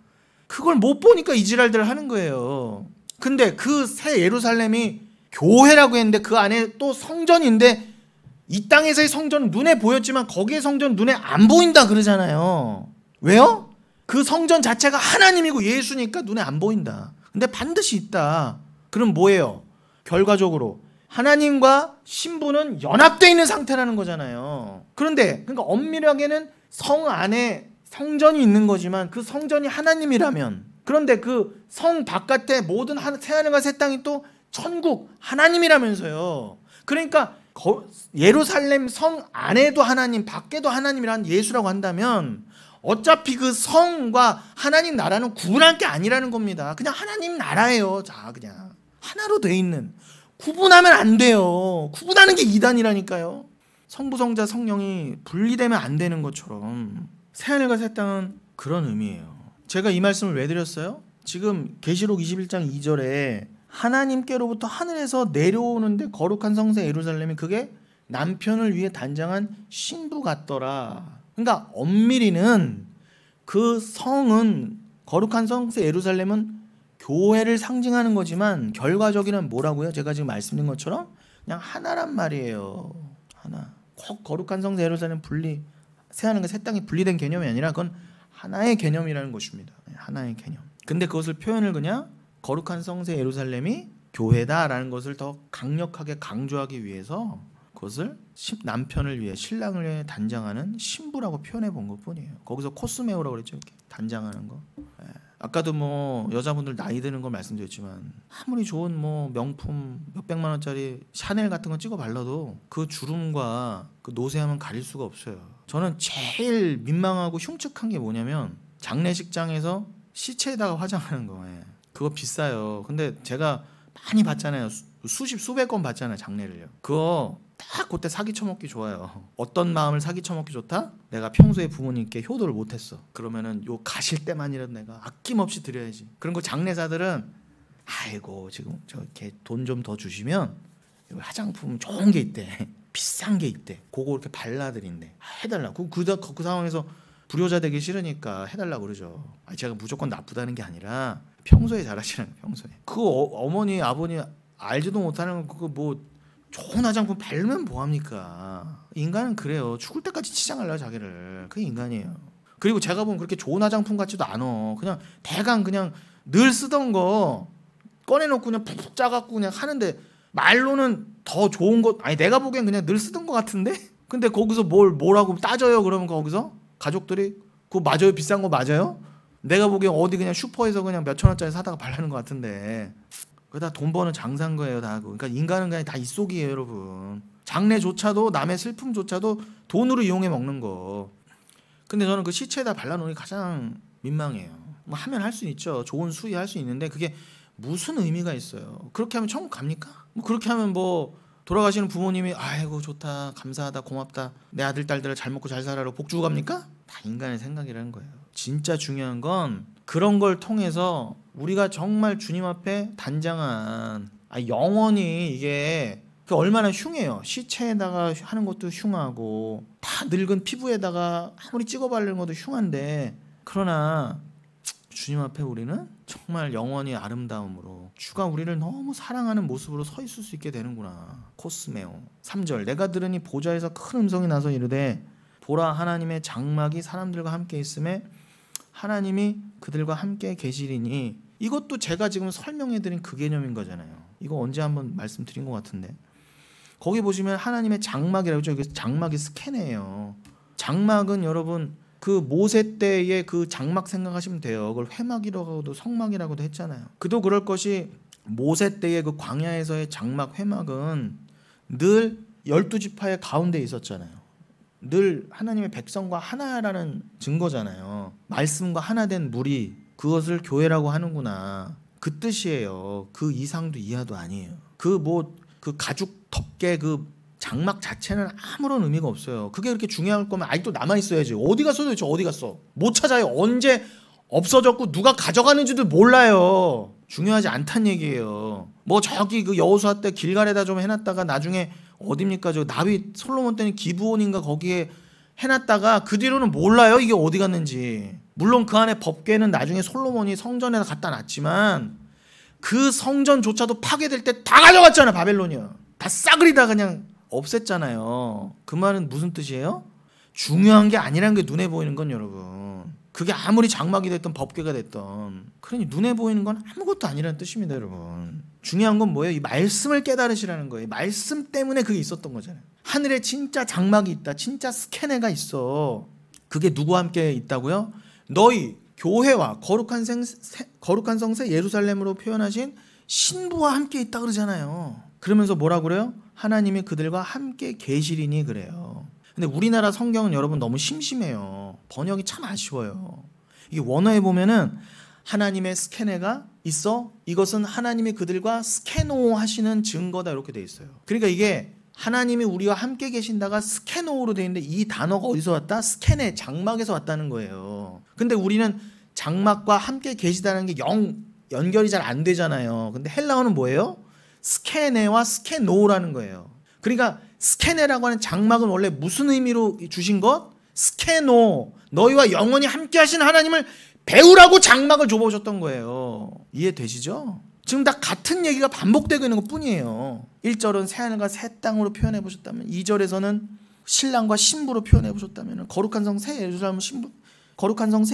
그걸 못 보니까 이지랄들 하는 거예요. 근데 그 새 예루살렘이 교회라고 했는데 그 안에 또 성전인데, 이 땅에서의 성전은 눈에 보였지만 거기의 성전은 눈에 안 보인다 그러잖아요. 왜요? 그 성전 자체가 하나님이고 예수니까 눈에 안 보인다. 근데 반드시 있다. 그럼 뭐예요? 결과적으로 하나님과 신부는 연합되어 있는 상태라는 거잖아요. 그러니까 엄밀하게는 성 안에 성전이 있는 거지만 그 성전이 하나님이라면, 그런데 그 성 바깥에 모든 새하늘과 새 땅이 또 천국 하나님이라면서요. 그러니까 예루살렘 성 안에도 하나님, 밖에도 하나님이란 예수라고 한다면 어차피 그 성과 하나님 나라는 구분할 게 아니라는 겁니다. 그냥 하나님 나라예요. 자, 그냥 하나로 돼 있는. 구분하면 안 돼요. 구분하는 게 이단이라니까요. 성부, 성자, 성령이 분리되면 안 되는 것처럼 새하늘과 새 땅은 그런 의미예요. 제가 이 말씀을 왜 드렸어요? 지금 계시록 21장 2절에 하나님께로부터 하늘에서 내려오는데 거룩한 성새 예루살렘이 그게 남편을 위해 단장한 신부 같더라. 그러니까 엄밀히는 그 성은, 거룩한 성새 예루살렘은 교회를 상징하는 거지만 결과적으로는 뭐라고요? 제가 지금 말씀드린 것처럼 그냥 하나란 말이에요. 하나. 꼭 거룩한 성새 예루살렘 새하늘과 새 땅이 분리된 개념이 아니라 그건 하나의 개념이라는 것입니다. 하나의 개념. 근데 그것을 표현을 그냥 거룩한 성새 예루살렘이 교회다라는 것을 더 강력하게 강조하기 위해서 그것을 남편을 위해, 신랑을 위해 단장하는 신부라고 표현해 본 것뿐이에요. 거기서 코스메오라고 그랬죠. 이렇게 단장하는 거. 아까도 뭐 여자분들 나이 드는 걸 말씀드렸지만 아무리 좋은 뭐 명품 몇백만 원짜리 샤넬 같은 거 찍어 발라도 그 주름과 그 노쇠함은 가릴 수가 없어요. 저는 제일 민망하고 흉측한 게 뭐냐면 장례식장에서 시체에다가 화장하는 거. 그거 비싸요. 근데 제가 많이 봤잖아요. 수백 건 봤잖아요. 장례를요. 그거 딱 그때 사기 쳐먹기 좋아요. 어떤 마음을 사기 쳐먹기 좋다? 내가 평소에 부모님께 효도를 못했어. 그러면은 요 가실 때만이라도 내가 아낌없이 드려야지. 그런 거 장례사들은 아이고 지금 저렇게 돈 좀 더 주시면 화장품 좋은 게 있대. 비싼 게 있대. 그거 이렇게 발라드린대. 해달라고. 그 상황에서 불효자 되기 싫으니까 해달라고 그러죠. 제가 무조건 나쁘다는 게 아니라 평소에 잘하시라는 거예요. 평소에. 그거 어머니 아버니 알지도 못하는 그거 뭐 좋은 화장품 바르면 뭐합니까? 인간은 그래요. 죽을 때까지 치장하려고 자기를. 그게 인간이에요. 그리고 제가 보면 그렇게 좋은 화장품 같지도 않아. 그냥 대강 그냥 늘 쓰던 거 꺼내놓고 그냥 푹 짜갖고 그냥 하는데 말로는 더 좋은 것 아니 내가 보기엔 그냥 늘 쓰던 것 같은데? 근데 거기서 뭐라고 따져요? 그러면 거기서 가족들이 그거 맞아요? 비싼 거 맞아요? 내가 보기엔 어디 그냥 슈퍼에서 그냥 몇천 원짜리 사다가 바르는 것 같은데 그거 다 돈 버는 장사인 거예요 다. 그러니까 인간은 그냥 다 입속이에요 여러분. 장례조차도 남의 슬픔조차도 돈으로 이용해 먹는 거. 근데 저는 그 시체에다 발라놓으니 가장 민망해요. 뭐 하면 할 수 있죠. 좋은 수위 할 수 있는데 그게 무슨 의미가 있어요? 그렇게 하면 천국 갑니까? 뭐 그렇게 하면 뭐 돌아가시는 부모님이 아이고 좋다 감사하다 고맙다 내 아들 딸들을 잘 먹고 잘 살아라고 복 주고 갑니까? 다 인간의 생각이라는 거예요. 진짜 중요한 건 그런 걸 통해서 우리가 정말 주님 앞에 단장한 영원히 이게 얼마나 흉해요. 시체에다가 하는 것도 흉하고 다 늙은 피부에다가 아무리 찍어 바르는 것도 흉한데 그러나 주님 앞에 우리는 정말 영원히 아름다움으로 주가 우리를 너무 사랑하는 모습으로 서 있을 수 있게 되는구나. 코스메오 3절 내가 들으니 보좌에서 큰 음성이 나서 이르되 보라 하나님의 장막이 사람들과 함께 있음에 하나님이 그들과 함께 계시리니 이것도 제가 지금 설명해드린 그 개념인 거잖아요. 이거 언제 한번 말씀드린 것 같은데 거기 보시면 하나님의 장막이라고 했죠. 장막이 스캐네예요. 장막은 여러분 그 모세 때의 그 장막 생각하시면 돼요. 그걸 회막이라고도 성막이라고도 했잖아요. 그도 그럴 것이 모세 때의 그 광야에서의 장막 회막은 늘 12지파의 가운데 있었잖아요. 늘 하나님의 백성과 하나라는 증거잖아요. 말씀과 하나 된 무리 그것을 교회라고 하는구나. 그 뜻이에요. 그 이상도 이하도 아니에요. 그 가죽 덮개 그 장막 자체는 아무런 의미가 없어요. 그게 그렇게 중요할 거면 아직도 남아있어야지. 어디 갔어 도대체 어디 갔어? 못 찾아요. 언제 없어졌고 누가 가져가는지도 몰라요. 중요하지 않단 얘기예요. 뭐 저기 그 여호수아 때 길갈에다 좀 해놨다가 나중에 어딥니까 저 나비 솔로몬 때는 기브온인가 거기에 해놨다가 그 뒤로는 몰라요. 이게 어디 갔는지. 물론 그 안에 법궤는 나중에 솔로몬이 성전에다 갖다 놨지만 그 성전조차도 파괴될 때 다 가져갔잖아. 바벨론이요. 다 싸그리다 그냥 없앴잖아요. 그 말은 무슨 뜻이에요? 중요한 게 아니라는 게 눈에 보이는 건 여러분 그게 아무리 장막이 됐던 법궤가 됐던 그러니 눈에 보이는 건 아무것도 아니라는 뜻입니다. 여러분 중요한 건 뭐예요? 이 말씀을 깨달으시라는 거예요. 말씀 때문에 그게 있었던 거잖아요. 하늘에 진짜 장막이 있다. 진짜 스캐네가 있어. 그게 누구와 함께 있다고요? 너희 교회와 거룩한 성새 예루살렘으로 표현하신 신부와 함께 있다 그러잖아요. 그러면서 뭐라 그래요? 하나님이 그들과 함께 계시리니 그래요. 근데 우리나라 성경은 여러분 너무 심심해요. 번역이 참 아쉬워요. 이게 원어에 보면은 하나님의 스캐네가 있어. 이것은 하나님이 그들과 스캐노 하시는 증거다 이렇게 돼 있어요. 그러니까 이게 하나님이 우리와 함께 계신다가 스캐노로 돼 있는데 이 단어가 어디서 왔다? 스캐네 장막에서 왔다는 거예요. 근데 우리는 장막과 함께 계시다는 게 연결이 잘 안 되잖아요. 근데 헬라어는 뭐예요? 스캐네와 스캐노라는 거예요. 그러니까 스캐네라고 하는 장막은 원래 무슨 의미로 주신 것? 스캐노, 너희와 영원히 함께 하신 하나님을 배우라고 장막을 줘보셨던 거예요. 이해되시죠? 지금 다 같은 얘기가 반복되고 있는 것 뿐이에요. 1절은 새하늘과 새 땅으로 표현해 보셨다면 2절에서는 신랑과 신부로 표현해 보셨다면 거룩한 성 새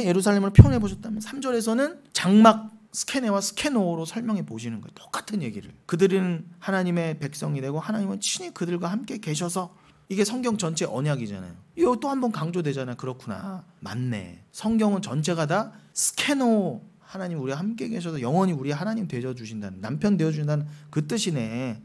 예루살렘으로 표현해 보셨다면 3절에서는 장막 스캐네와 스캐노로 설명해 보시는 거예요. 똑같은 얘기를. 그들은 하나님의 백성이 되고 하나님은 친히 그들과 함께 계셔서 이게 성경 전체 언약이잖아요. 이거 또 한 번 강조되잖아요. 그렇구나. 맞네. 성경은 전체가 다 스캐노 하나님 우리와 함께 계셔서 영원히 우리 하나님 되어주신다는 남편 되어주신다는 그 뜻이네.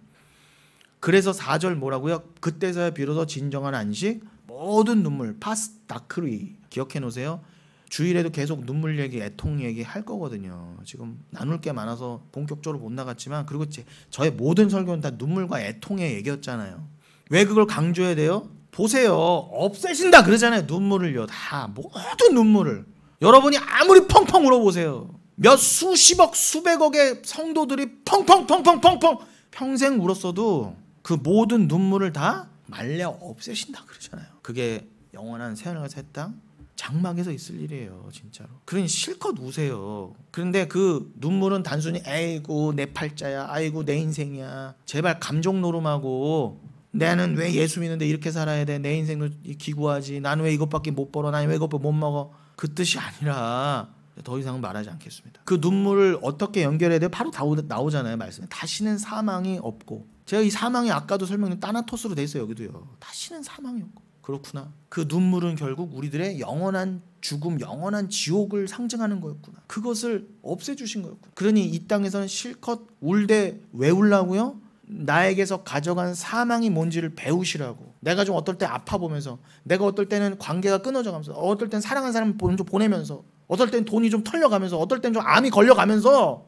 그래서 4절 뭐라고요? 그때서야 비로소 진정한 안식 모든 눈물 파스 다크리 기억해 놓으세요. 주일에도 계속 눈물 얘기, 애통 얘기 할 거거든요. 지금 나눌 게 많아서 본격적으로 못 나갔지만 그리고 저의 모든 설교는 다 눈물과 애통의 얘기였잖아요. 왜 그걸 강조해야 돼요? 보세요. 없애신다 그러잖아요. 눈물을요. 다 모든 눈물을. 여러분이 아무리 펑펑 울어보세요. 몇 수십억 수백억의 성도들이 펑펑펑펑펑펑 평생 울었어도 그 모든 눈물을 다 말려 없애신다 그러잖아요. 그게 영원한 새하늘과 새 땅 장막에서 있을 일이에요. 진짜로. 그러니 실컷 우세요. 그런데 그 눈물은 단순히 아이고 내 팔자야, 아이고 내 인생이야, 제발 감정 노름하고 나는 왜 예수 믿는데 이렇게 살아야 돼, 내 인생도 기구하지, 나는 왜 이것밖에 못 벌어, 나는 왜 이것밖에 못 먹어, 그 뜻이 아니라 더 이상은 말하지 않겠습니다. 그 눈물을 어떻게 연결해야 돼요? 바로 나오잖아요. 말씀에 다시는 사망이 없고. 제가 이 사망이 아까도 설명드린 따나토스로 돼 있어요. 여기도요. 다시는 사망이 없고. 그렇구나. 그 눈물은 결국 우리들의 영원한 죽음, 영원한 지옥을 상징하는 거였구나. 그것을 없애주신 거였구나. 그러니 이 땅에서는 실컷 울되 왜 울라고요? 나에게서 가져간 사망이 뭔지를 배우시라고. 내가 좀 어떨 때 아파 보면서, 내가 어떨 때는 관계가 끊어져 가면서, 어떨 땐 사랑하는 사람을 좀 보내면서, 어떨 땐 돈이 좀 털려가면서, 어떨 땐 좀 암이 걸려가면서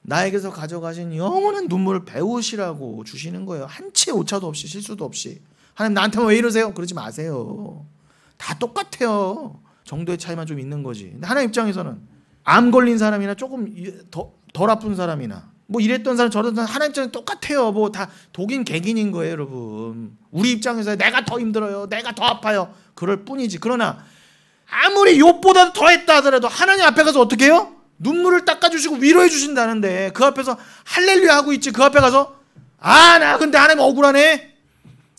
나에게서 가져가신 영원한 눈물을 배우시라고 주시는 거예요. 한치의 오차도 없이, 실수도 없이. 하나님 나한테만 왜 이러세요? 그러지 마세요. 다 똑같아요. 정도의 차이만 좀 있는 거지. 근데 하나님 입장에서는 암 걸린 사람이나 조금 덜 아픈 사람이나 뭐 이랬던 사람 저랬던 사람 하나님 입장에 똑같아요. 뭐 다 독인 객인인 거예요, 여러분. 우리 입장에서 내가 더 힘들어요, 내가 더 아파요, 그럴 뿐이지. 그러나 아무리 욥보다도 더했다 하더라도 하나님 앞에 가서 어떻게 해요? 눈물을 닦아주시고 위로해 주신다는데 그 앞에서 할렐루야 하고 있지. 그 앞에 가서 나 근데 하나님 억울하네,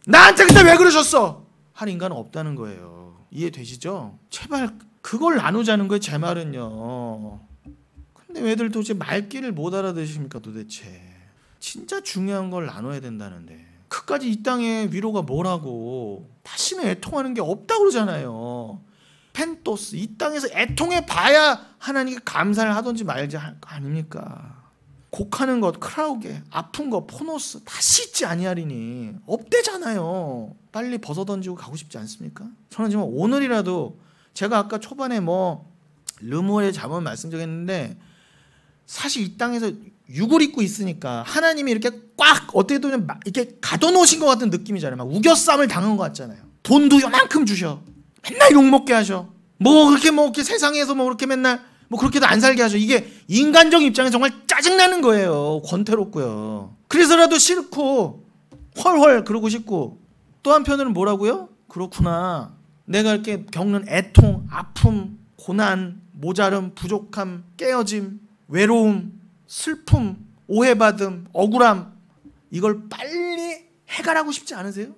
나한테 그때 왜 그러셨어, 할 인간은 없다는 거예요. 이해되시죠? 제발 그걸 나누자는 거예요, 제 말은요. 근데 왜들 도대체 말귀를 못 알아들으십니까 도대체. 진짜 중요한 걸 나눠야 된다는데 그까지 이 땅에 위로가 뭐라고, 다시는 애통하는 게 없다고 그러잖아요. 펜토스, 이 땅에서 애통해 봐야 하나님께 감사를 하든지 말지 할 거 아닙니까? 곡하는 것, 크라우게, 아픈 것, 포노스 다시 있지 아니하리니 없대잖아요. 빨리 벗어던지고 가고 싶지 않습니까? 저는 지금 오늘이라도, 제가 아까 초반에 르무엘의 잠언 말씀드렸는데 사실 이 땅에서 육을 입고 있으니까 하나님이 이렇게 꽉 어떻게 보면 이렇게 가둬놓으신 것 같은 느낌이잖아요. 막 우겨쌈을 당한 것 같잖아요. 돈도 요만큼 주셔, 맨날 욕먹게 하셔, 그렇게 세상에서 그렇게 맨날 그렇게도 안 살게 하죠. 이게 인간적 입장에 정말 짜증나는 거예요. 권태롭고요. 그래서라도 싫고 헐헐 그러고 싶고, 또 한편으로는 뭐라고요? 그렇구나, 내가 이렇게 겪는 애통, 아픔, 고난, 모자름, 부족함, 깨어짐, 외로움, 슬픔, 오해받음, 억울함, 이걸 빨리 해결하고 싶지 않으세요?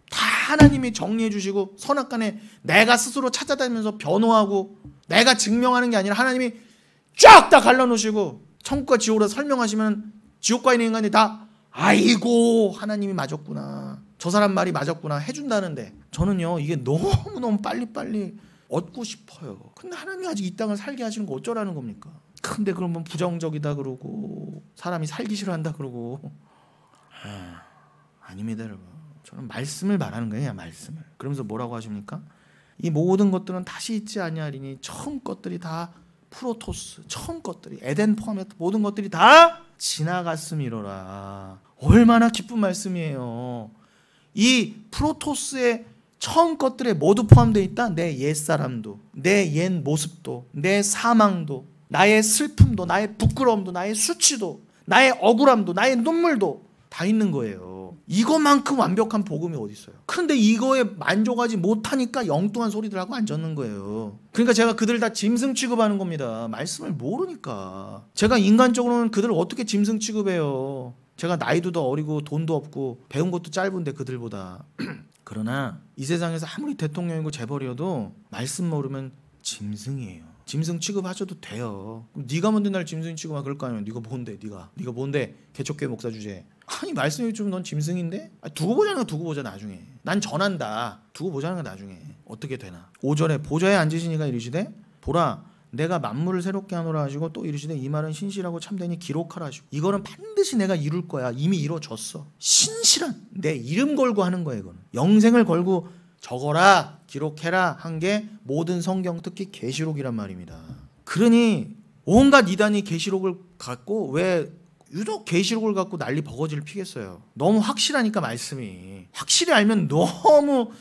다 하나님이 정리해 주시고 선악간에 내가 스스로 찾아다니면서 변호하고 내가 증명하는 게 아니라 하나님이 쫙 다 갈라놓으시고 천국과 지옥으로 설명하시면 지옥과 있는 인간이 다 아이고 하나님이 맞았구나, 저 사람 말이 맞았구나 해준다는데, 저는요 이게 너무너무 빨리빨리 얻고 싶어요. 근데 하나님이 아직 이 땅을 살게 하시는 거 어쩌라는 겁니까? 근데 그러면 부정적이다 그러고 사람이 살기 싫어한다 그러고. 아닙니다 여러분. 저는 말씀을 말하는 거예요. 말씀을. 그러면서 뭐라고 하십니까? 이 모든 것들은 다시 있지 아니하리니 처음 것들이 다 프로토스, 처음 것들이 에덴 포함해서 모든 것들이 다 지나갔음이로라. 얼마나 기쁜 말씀이에요. 이 프로토스의 처음 것들에 모두 포함되어 있다. 내 옛사람도, 내 옛 모습도, 내 사망도, 나의 슬픔도, 나의 부끄러움도, 나의 수치도, 나의 억울함도, 나의 눈물도 다 있는 거예요. 이것만큼 완벽한 복음이 어디 있어요? 그런데 이거에 만족하지 못하니까 엉뚱한 소리들 하고 앉았는 거예요. 그러니까 제가 그들 다 짐승 취급하는 겁니다. 말씀을 모르니까. 제가 인간적으로는 그들을 어떻게 짐승 취급해요? 제가 나이도 더 어리고 돈도 없고 배운 것도 짧은데 그들보다. 그러나 이 세상에서 아무리 대통령이고 재벌이어도 말씀 모르면 짐승이에요. 짐승 취급하셔도 돼요. 그럼 네가 뭔데 날 짐승 취급하 그럴 거 아니야. 네가 뭔데 개척교회 목사 주제. 아니 말씀이 좀 넌 짐승인데? 두고 보자 나중에. 난 전한다. 두고 보자는 거 나중에. 어떻게 되나. 5절에 보좌에 앉으시니가 이르시되 보라 내가 만물을 새롭게 하노라 하시고 또 이르시되 이 말은 신실하고 참되니 기록하라 하시고. 이거는 반드시 내가 이룰 거야. 이미 이루어졌어. 신실한 내 이름 걸고 하는 거야. 이거는 영생을 걸고 적어라 기록해라 한 게 모든 성경 특히 계시록이란 말입니다. 그러니 온갖 이단이 계시록을 갖고 왜 유독 계시록을 갖고 난리 버거지를 피겠어요. 너무 확실하니까 말씀이. 확실히 알면 너무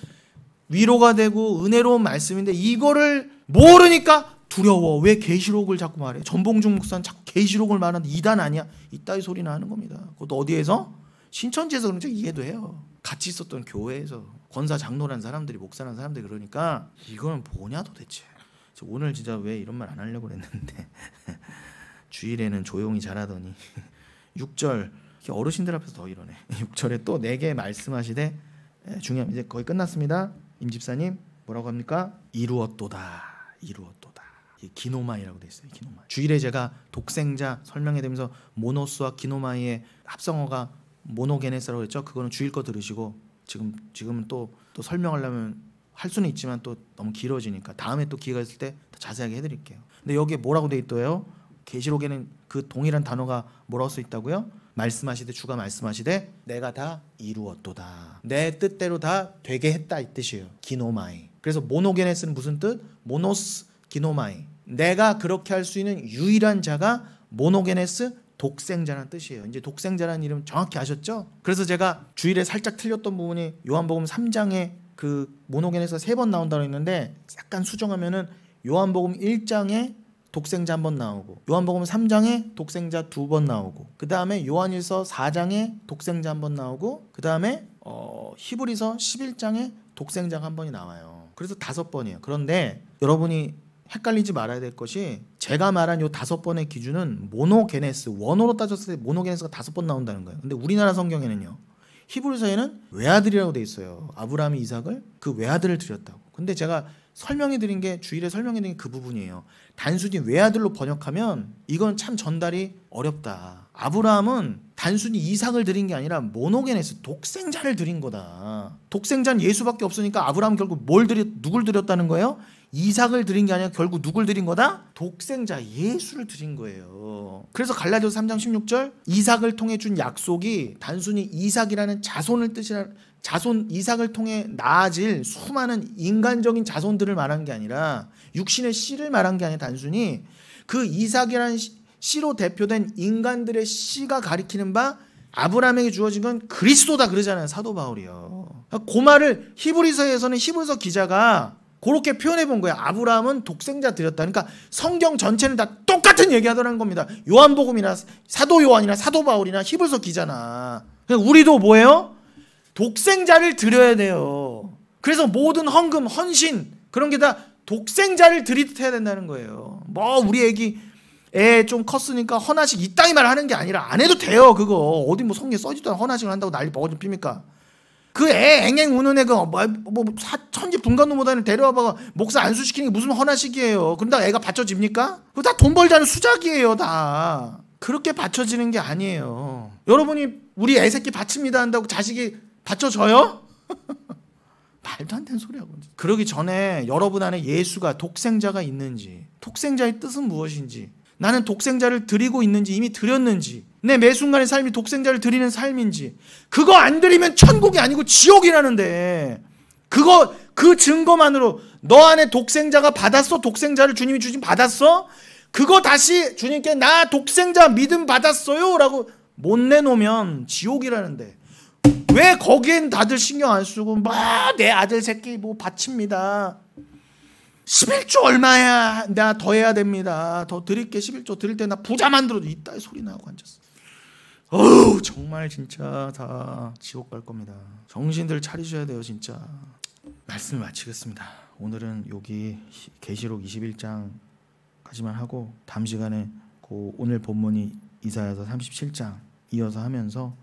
위로가 되고 은혜로운 말씀인데 이거를 모르니까 두려워. 왜 계시록을 자꾸 말해? 전봉중 목사는 자꾸 계시록을 말하는데 이단 아니야? 이따위 소리나 하는 겁니다. 그것도 어디에서? 신천지에서 그런 적 이해도 해요. 같이 있었던 교회에서 권사 장로란 사람들이 목사란 사람들이 그러니까 이거는 뭐냐 도대체. 오늘 진짜 왜 이런 말 안 하려고 그랬는데 주일에는 조용히 잘하더니 6절 어르신들 앞에서 더 이러네. 6절에 또 내게 말씀하시되 중요한 이제 거의 끝났습니다. 임 집사님 뭐라고 합니까? 이루었도다. 이루었도다. 기노마이라고 돼 있어요. 기노마이. 주일에 제가 독생자 설명해 드리면서 모노스와 기노마이의 합성어가 모노게네스라고 했죠. 그거는 주일 거 들으시고 지금은 또 설명하려면 할 수는 있지만 또 너무 길어지니까 다음에 또 기회가 있을 때 더 자세하게 해드릴게요. 근데 여기에 뭐라고 돼 있어요? 계시록에는 그 동일한 단어가 뭐라고 써 있다고요? 말씀하시되 주가 말씀하시되 내가 다 이루었도다. 내 뜻대로 다 되게 했다 이 뜻이에요. 기노마이. 그래서 모노게네스는 무슨 뜻? 모노스 기노마이. 내가 그렇게 할 수 있는 유일한 자가 모노게네스 독생자라는 뜻이에요. 이제 독생자라는 이름 정확히 아셨죠? 그래서 제가 주일에 살짝 틀렸던 부분이 요한복음 3장에 그 모노게네스가 3번 나온다고 했는데 약간 수정하면은 요한복음 1장에 독생자 1번 나오고 요한복음 3장에 독생자 2번 나오고 그 다음에 요한일서 4장에 독생자 1번 나오고 그 다음에 히브리서 11장에 독생자가 1번이 나와요. 그래서 5번이에요. 그런데 여러분이 헷갈리지 말아야 될 것이 제가 말한 요 5번의 기준은 모노게네스 원어로 따졌을 때 모노게네스가 5번 나온다는 거예요. 근데 우리나라 성경에는요 히브리서에는 외아들이라고 돼 있어요. 아브라함이 이삭을 그 외아들을 드렸다고. 근데 제가 설명해 드린 게 주일에 설명해 드린 게 그 부분이에요. 단순히 외아들로 번역하면 이건 참 전달이 어렵다. 아브라함은 단순히 이삭을 드린 게 아니라 모노게네스 독생자를 드린 거다. 독생자는 예수밖에 없으니까 아브라함 결국 누굴 드렸다는 거예요? 이삭을 드린 게 아니라 결국 누굴 드린 거다? 독생자 예수를 드린 거예요. 그래서 갈라디아서 3장 16절 이삭을 통해 준 약속이 단순히 이삭이라는 자손을 뜻이라 자손 이삭을 통해 나아질 수많은 인간적인 자손들을 말한 게 아니라 육신의 씨를 말한 게 아니라 단순히 그 이삭이라는 씨로 대표된 인간들의 씨가 가리키는 바 아브라함에게 주어진 건 그리스도다 그러잖아요. 사도 바울이요. 그 말을 히브리서에서는 히브리서 기자가 그렇게 표현해 본 거예요. 아브라함은 독생자 드렸다. 그러니까 성경 전체는 다 똑같은 얘기하더라는 겁니다. 요한복음이나 사도 요한이나 사도 바울이나 히브리서 기자나. 우리도 뭐예요? 독생자를 드려야 돼요. 그래서 모든 헌금, 헌신 그런 게 다 독생자를 드리듯 해야 된다는 거예요. 뭐 우리 애 좀 컸으니까 헌화식 이따위 말 하는 게 아니라 안 해도 돼요. 그거 어디 뭐 성경에 써지도 않은 헌화식을 한다고 난리 버거지 핍니까? 그 애 앵앵 우는 애가 천지 분간도 못하는 데려와봐 목사 안수시키는 게 무슨 헌화식이에요. 그런다 애가 받쳐집니까? 그거 다 돈 벌자는 수작이에요. 다 그렇게 받쳐지는 게 아니에요. 여러분이 우리 애 새끼 받칩니다 한다고 자식이 받쳐져요? 말도 안 되는 소리하고. 그러기 전에 여러분 안에 예수가 독생자가 있는지 독생자의 뜻은 무엇인지 나는 독생자를 드리고 있는지 이미 드렸는지 내 매 순간의 삶이 독생자를 드리는 삶인지 그거 안 드리면 천국이 아니고 지옥이라는데 그 증거만으로 너 안에 독생자가 받았어? 독생자를 주님이 주신 받았어? 그거 다시 주님께 나 독생자 믿음 받았어요? 라고 못 내놓으면 지옥이라는데 왜 거기엔 다들 신경 안 쓰고 내 아들 새끼 뭐 바칩니다. 11조 얼마야? 내가 더 해야 됩니다. 더 드릴게. 11조 드릴 때 나 부자 만들어도 이따위 소리 나고 앉았어. 어우 정말 진짜 다 지옥 갈 겁니다. 정신들 차리셔야 돼요 진짜. 말씀을 마치겠습니다. 오늘은 여기 계시록 21장까지만 하고 다음 시간에 오늘 본문이 이사야서 37장 이어서 하면서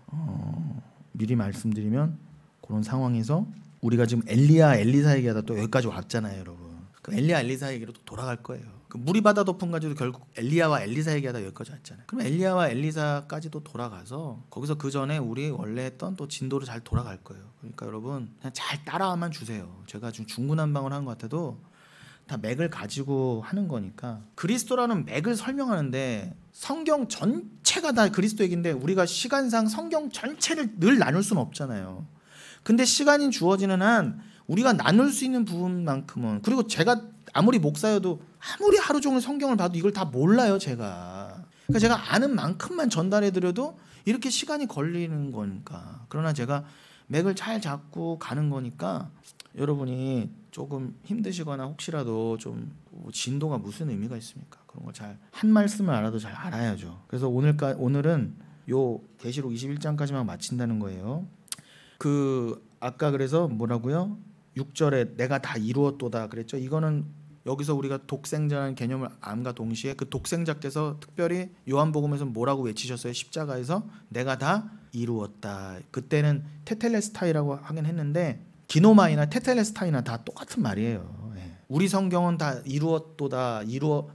미리 말씀드리면 그런 상황에서 우리가 지금 엘리야 엘리사 얘기하다 또 여기까지 왔잖아요 여러분. 그 엘리야 엘리사 얘기로 또 돌아갈 거예요. 그 물이 바다 덮은 가지고 결국 엘리야와 엘리사 얘기하다 여기까지 왔잖아요. 그럼 엘리야와 엘리사까지도 돌아가서 거기서 그 전에 우리 원래 했던 또 진도로 잘 돌아갈 거예요. 그러니까 여러분 그냥 잘 따라만 주세요. 제가 지금 중구난방을 한 것 같아도 다 맥을 가지고 하는 거니까 그리스도라는 맥을 설명하는데 성경 전체가 다 그리스도 얘기인데 우리가 시간상 성경 전체를 늘 나눌 수는 없잖아요. 근데 시간이 주어지는 한 우리가 나눌 수 있는 부분만큼은 그리고 제가 아무리 목사여도 아무리 하루 종일 성경을 봐도 이걸 다 몰라요, 제가. 그러니까 제가 아는 만큼만 전달해 드려도 이렇게 시간이 걸리는 거니까. 그러나 제가 맥을 잘 잡고 가는 거니까 여러분이 조금 힘드시거나 혹시라도 좀 진도가 무슨 의미가 있습니까? 그런 거 잘 한 말씀을 알아도 잘 알아야죠. 그래서 오늘은 요 계시록 21장까지만 마친다는 거예요. 아까 그래서 뭐라고요? 6절에 내가 다 이루었도다 그랬죠. 이거는 여기서 우리가 독생자라는 개념을 암과 동시에 그 독생자께서 특별히 요한복음에서 뭐라고 외치셨어요? 십자가에서 내가 다 이루었다. 그때는 테텔레스타이라고 하긴 했는데 기노마이나 테텔레스타이나 다 똑같은 말이에요. 우리 성경은 다 이루었도다,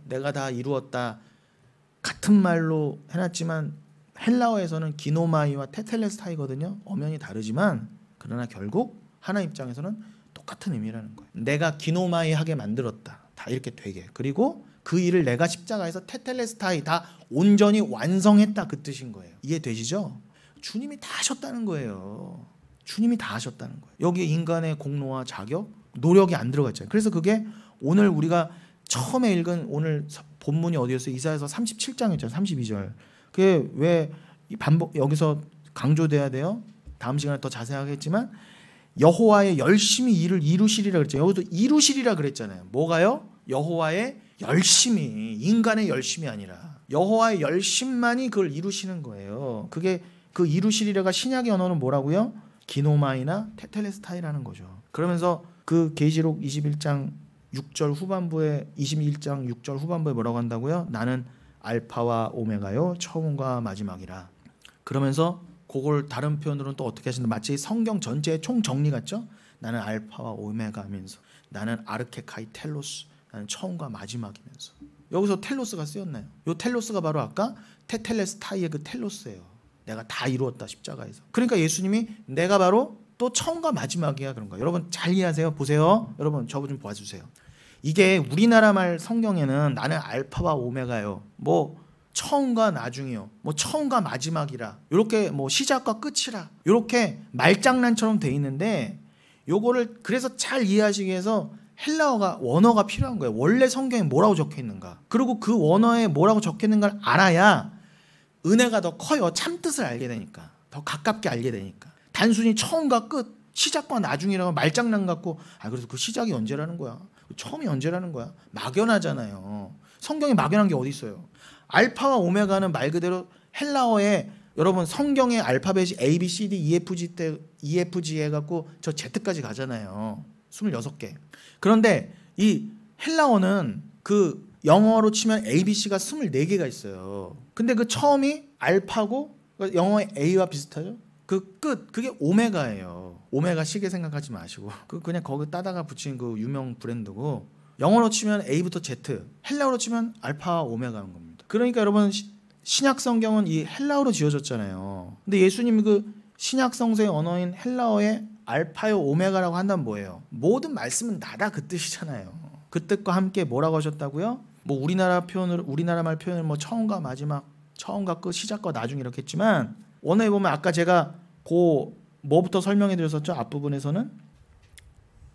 내가 다 이루었다 같은 말로 해놨지만 헬라어에서는 기노마이와 테텔레스타이거든요. 엄연히 다르지만 그러나 결국 하나님 입장에서는 똑같은 의미라는 거예요. 내가 기노마이하게 만들었다. 다 이렇게 되게. 그리고 그 일을 내가 십자가에서 테텔레스타이 다 온전히 완성했다 그 뜻인 거예요. 이해되시죠? 주님이 다 하셨다는 거예요. 주님이 다 하셨다는 거예요. 여기에 인간의 공로와 자격, 노력이 안 들어가 있잖아요. 그래서 그게 오늘 우리가 처음에 읽은 오늘 본문이 어디였어요? 이사야서 37장이었죠. 32절. 그게 왜 여기서 강조돼야 돼요? 다음 시간에 더 자세하게 했지만 여호와의 열심히 일을 이루시리라 그랬죠. 여기도 이루시리라 그랬잖아요. 뭐가요? 여호와의 열심히, 인간의 열심이 아니라 여호와의 열심만이 그걸 이루시는 거예요. 그게 그 이루시리라가 신약의 언어는 뭐라고요? 기노마이나 테텔레스타이라는 거죠. 그러면서 그 계시록 21장 6절 후반부에 21장 6절 후반부에 뭐라고 한다고요? 나는 알파와 오메가요 처음과 마지막이라. 그러면서 그걸 다른 표현으로는 또 어떻게 하시는데 마치 성경 전체의 총정리 같죠? 나는 알파와 오메가 하면서 나는 아르케카이 텔로스, 나는 처음과 마지막이면서 여기서 텔로스가 쓰였나요? 이 텔로스가 바로 아까 테텔레스타이의 그 텔로스예요. 내가 다 이루었다 십자가에서. 그러니까 예수님이 내가 바로 또 처음과 마지막이야 그런 거예요. 여러분 잘 이해하세요? 보세요. 여러분 저 좀 봐주세요. 이게 우리나라 말 성경에는 나는 알파와 오메가요. 뭐 처음과 나중이요. 뭐 처음과 마지막이라. 이렇게 뭐 시작과 끝이라. 이렇게 말장난처럼 돼 있는데 요거를 그래서 잘 이해하시기 위해서 헬라어가 원어가 필요한 거예요. 원래 성경에 뭐라고 적혀 있는가. 그리고 그 원어에 뭐라고 적혀 있는가를 알아야 은혜가 더 커요. 참뜻을 알게 되니까. 더 가깝게 알게 되니까. 단순히 처음과 끝, 시작과 나중이라고 말장난 같고 그래서 그 시작이 언제라는 거야? 처음이 언제라는 거야? 막연하잖아요. 성경에 막연한 게 어디 있어요? 알파와 오메가는 말 그대로 헬라어에 여러분 성경의 알파벳이 A, B, C, D, EFG 해갖고 저 Z까지 가잖아요. 26개. 그런데 이 헬라어는 그 영어로 치면 A, B, C가 24개가 있어요. 근데 그 처음이 알파고 영어의 A와 비슷하죠? 그 끝, 그게 오메가예요. 오메가 시계 생각하지 마시고 그냥 거기 따다가 붙인 그 유명 브랜드고 영어로 치면 A부터 Z, 헬라어로 치면 알파와 오메가인 겁니다. 그러니까 여러분 신약 성경은 이 헬라어로 지어졌잖아요. 근데 예수님이 그 신약 성서의 언어인 헬라어에 알파요 오메가라고 한다면 뭐예요? 모든 말씀은 나다 그 뜻이잖아요. 그 뜻과 함께 뭐라고 하셨다고요? 뭐 우리나라 말 표현을 뭐 처음과 마지막, 처음과 끝, 시작과 나중 이렇게 했지만 원어에 보면 아까 제가 뭐부터 설명해 드렸었죠? 앞부분에서는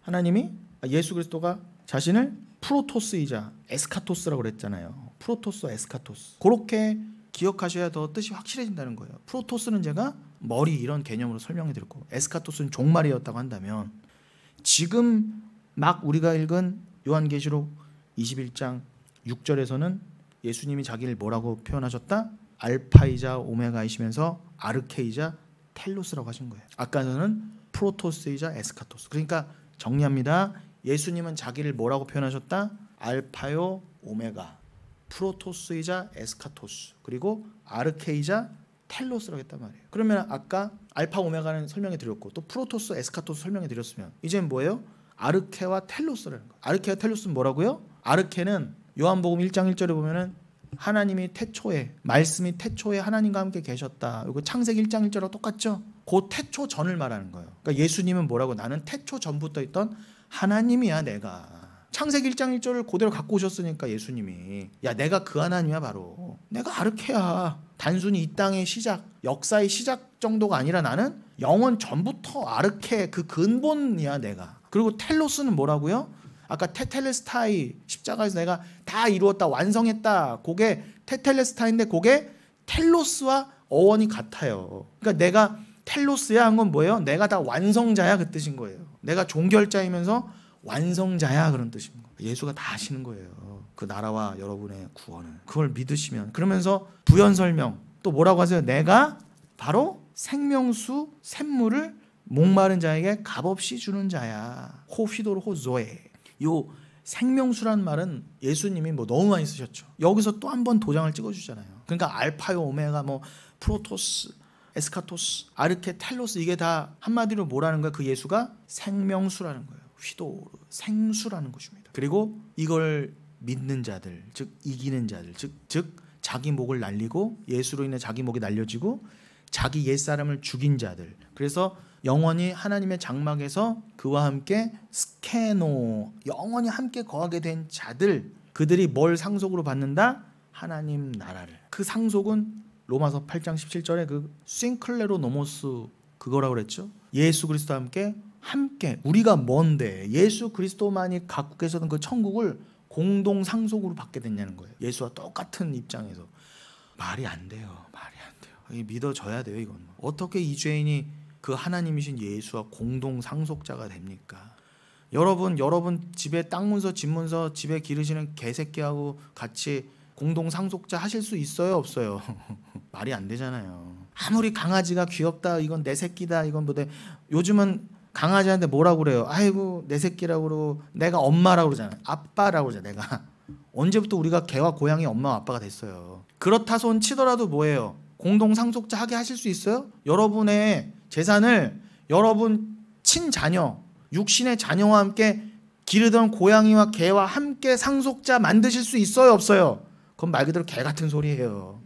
하나님이 예수 그리스도가 자신을 프로토스이자 에스카토스라고 그랬잖아요. 프로토스, 에스카토스. 그렇게 기억하셔야 더 뜻이 확실해진다는 거예요. 프로토스는 제가 머리 이런 개념으로 설명해 드렸고 에스카토스는 종말이었다고 한다면 지금 막 우리가 읽은 요한계시록 21장 6절에서는 예수님이 자기를 뭐라고 표현하셨다? 알파이자 오메가이시면서 아르케이자 텔로스라고 하신 거예요. 아까는 프로토스이자 에스카토스. 그러니까 정리합니다. 예수님은 자기를 뭐라고 표현하셨다? 알파요 오메가, 프로토스이자 에스카토스, 그리고 아르케이자 텔로스라고 했단 말이에요. 그러면 아까 알파 오메가는 설명해 드렸고 또 프로토스 에스카토스 설명해 드렸으면 이제는 뭐예요? 아르케와 텔로스라는 거예요. 아르케와 텔로스는 뭐라고요? 아르케는 요한복음 1장 1절에 보면은 하나님이 태초에, 말씀이 태초에 하나님과 함께 계셨다. 이거 창세기 1장 1절하고 똑같죠? 그 태초 전을 말하는 거예요. 그러니까 예수님은 뭐라고? 나는 태초 전부터 있던 하나님이야 내가. 창세기 1장 1절을 그대로 갖고 오셨으니까 예수님이 야 내가 그 하나님이야 바로. 내가 아르케야. 단순히 이 땅의 시작, 역사의 시작 정도가 아니라 나는 영원 전부터 아르케 그 근본이야 내가. 그리고 텔로스는 뭐라고요? 아까 테텔레스타이, 십자가에서 내가 다 이루었다, 완성했다. 그게 테텔레스타인데 그게 텔로스와 어원이 같아요. 그러니까 내가 텔로스야 한 건 뭐예요? 내가 다 완성자야 그 뜻인 거예요. 내가 종결자이면서 완성자야 그런 뜻인 거예요. 예수가 다 하시는 거예요. 그 나라와 여러분의 구원을. 그걸 믿으시면. 그러면서 부연 설명 또 뭐라고 하세요? 내가 바로 생명수 샘물을 목마른 자에게 값없이 주는 자야. 호휘도로 호조에. 요 생명수란 말은 예수님이 뭐 너무 많이 쓰셨죠. 여기서 또 한 번 도장을 찍어주잖아요. 그러니까 알파요 오메가 뭐 프로토스, 에스카토스, 아르케, 텔로스 이게 다 한마디로 뭐라는 거예요? 그 예수가 생명수라는 거예요. 휘도 생수라는 것입니다. 그리고 이걸 믿는 자들, 즉 이기는 자들, 즉 자기 목을 날리고 예수로 인해 자기 목이 날려지고 자기 옛사람을 죽인 자들. 그래서 영원히 하나님의 장막에서 그와 함께 스케노 영원히 함께 거하게 된 자들, 그들이 뭘 상속으로 받는다? 하나님 나라를. 그 상속은 로마서 8장 17절에 그 싱클레로 노모스 그거라고 그랬죠. 예수 그리스도와 함께 우리가 뭔데 예수 그리스도만이 갖고 계셨던 그 천국을 공동 상속으로 받게 됐냐는 거예요. 예수와 똑같은 입장에서. 말이 안 돼요. 말이 안 돼요. 이게 믿어져야 돼요. 이건 어떻게 이 죄인이 그 하나님이신 예수와 공동 상속자가 됩니까? 여러분 집에 땅 문서 집 문서 집에 기르시는 개새끼하고 같이 공동 상속자 하실 수 있어요 없어요? 말이 안 되잖아요. 아무리 강아지가 귀엽다 이건 내 새끼다 이건 뭐대. 요즘은 강아지한테 뭐라고 그래요? 아이고 내 새끼라고 그러고 내가 엄마라고 그러잖아요. 아빠라고 그러잖아요. 내가 언제부터 우리가 개와 고양이 엄마와 아빠가 됐어요. 그렇다 손 치더라도 뭐예요? 공동 상속자 하게 하실 수 있어요? 여러분의 재산을 여러분 친자녀 육신의 자녀와 함께 기르던 고양이와 개와 함께 상속자 만드실 수 있어요 없어요? 그건 말 그대로 개 같은 소리예요.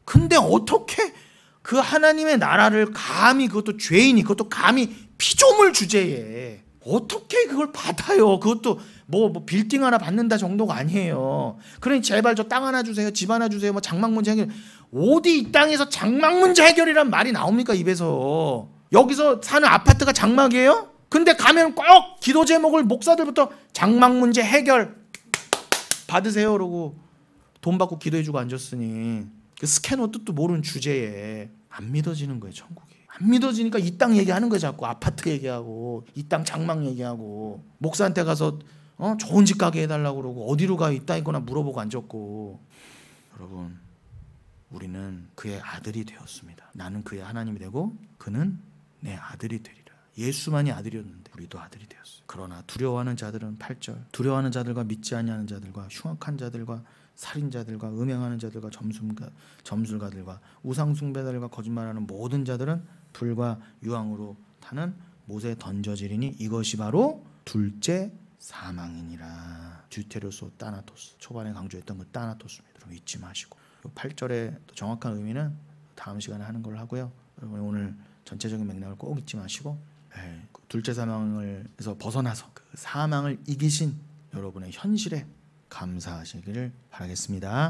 근데 어떻게 그 하나님의 나라를 감히 그것도 죄인이 그것도 감히 피조물 주제에 어떻게 그걸 받아요? 그것도 뭐 빌딩 하나 받는다 정도가 아니에요. 그러니 제발 저 땅 하나 주세요, 집 하나 주세요, 뭐 장막 문제 해결. 어디 이 땅에서 장막 문제 해결이란 말이 나옵니까 입에서? 여기서 사는 아파트가 장막이에요? 근데 가면 꼭 기도 제목을 목사들부터 장막 문제 해결 받으세요 그러고 돈 받고 기도해주고 앉았으니 그 스캐너 뜻도 모르는 주제에 안 믿어지는 거예요. 천국이 안 믿어지니까 이 땅 얘기하는 거예요. 자꾸 아파트 얘기하고 이 땅 장막 얘기하고 목사한테 가서 좋은 집 가게 해달라고 그러고 어디로 가 이 땅 있거나 물어보고 앉았고. 여러분 우리는 그의 아들이 되었습니다. 나는 그의 하나님이 되고 그는 내 아들이 되리라. 예수만이 아들이었는데 우리도 아들이 되었어요. 그러나 두려워하는 자들은 8절 두려워하는 자들과 믿지 아니하는 자들과 흉악한 자들과 살인자들과 음행하는 자들과 점술가들과 우상숭배자들과 거짓말하는 모든 자들은 불과 유황으로 타는 못에 던져지리니 이것이 바로 둘째 사망이니라. 듀테로소 따나토스 초반에 강조했던 그 따나토스입니다. 여러분 잊지 마시고 8절의 정확한 의미는 다음 시간에 하는 걸로 하고요. 여러분 오늘 전체적인 맥락을 꼭 잊지 마시고 둘째 사망에서 벗어나서 그 사망을 이기신 여러분의 현실에 감사하시기를 바라겠습니다.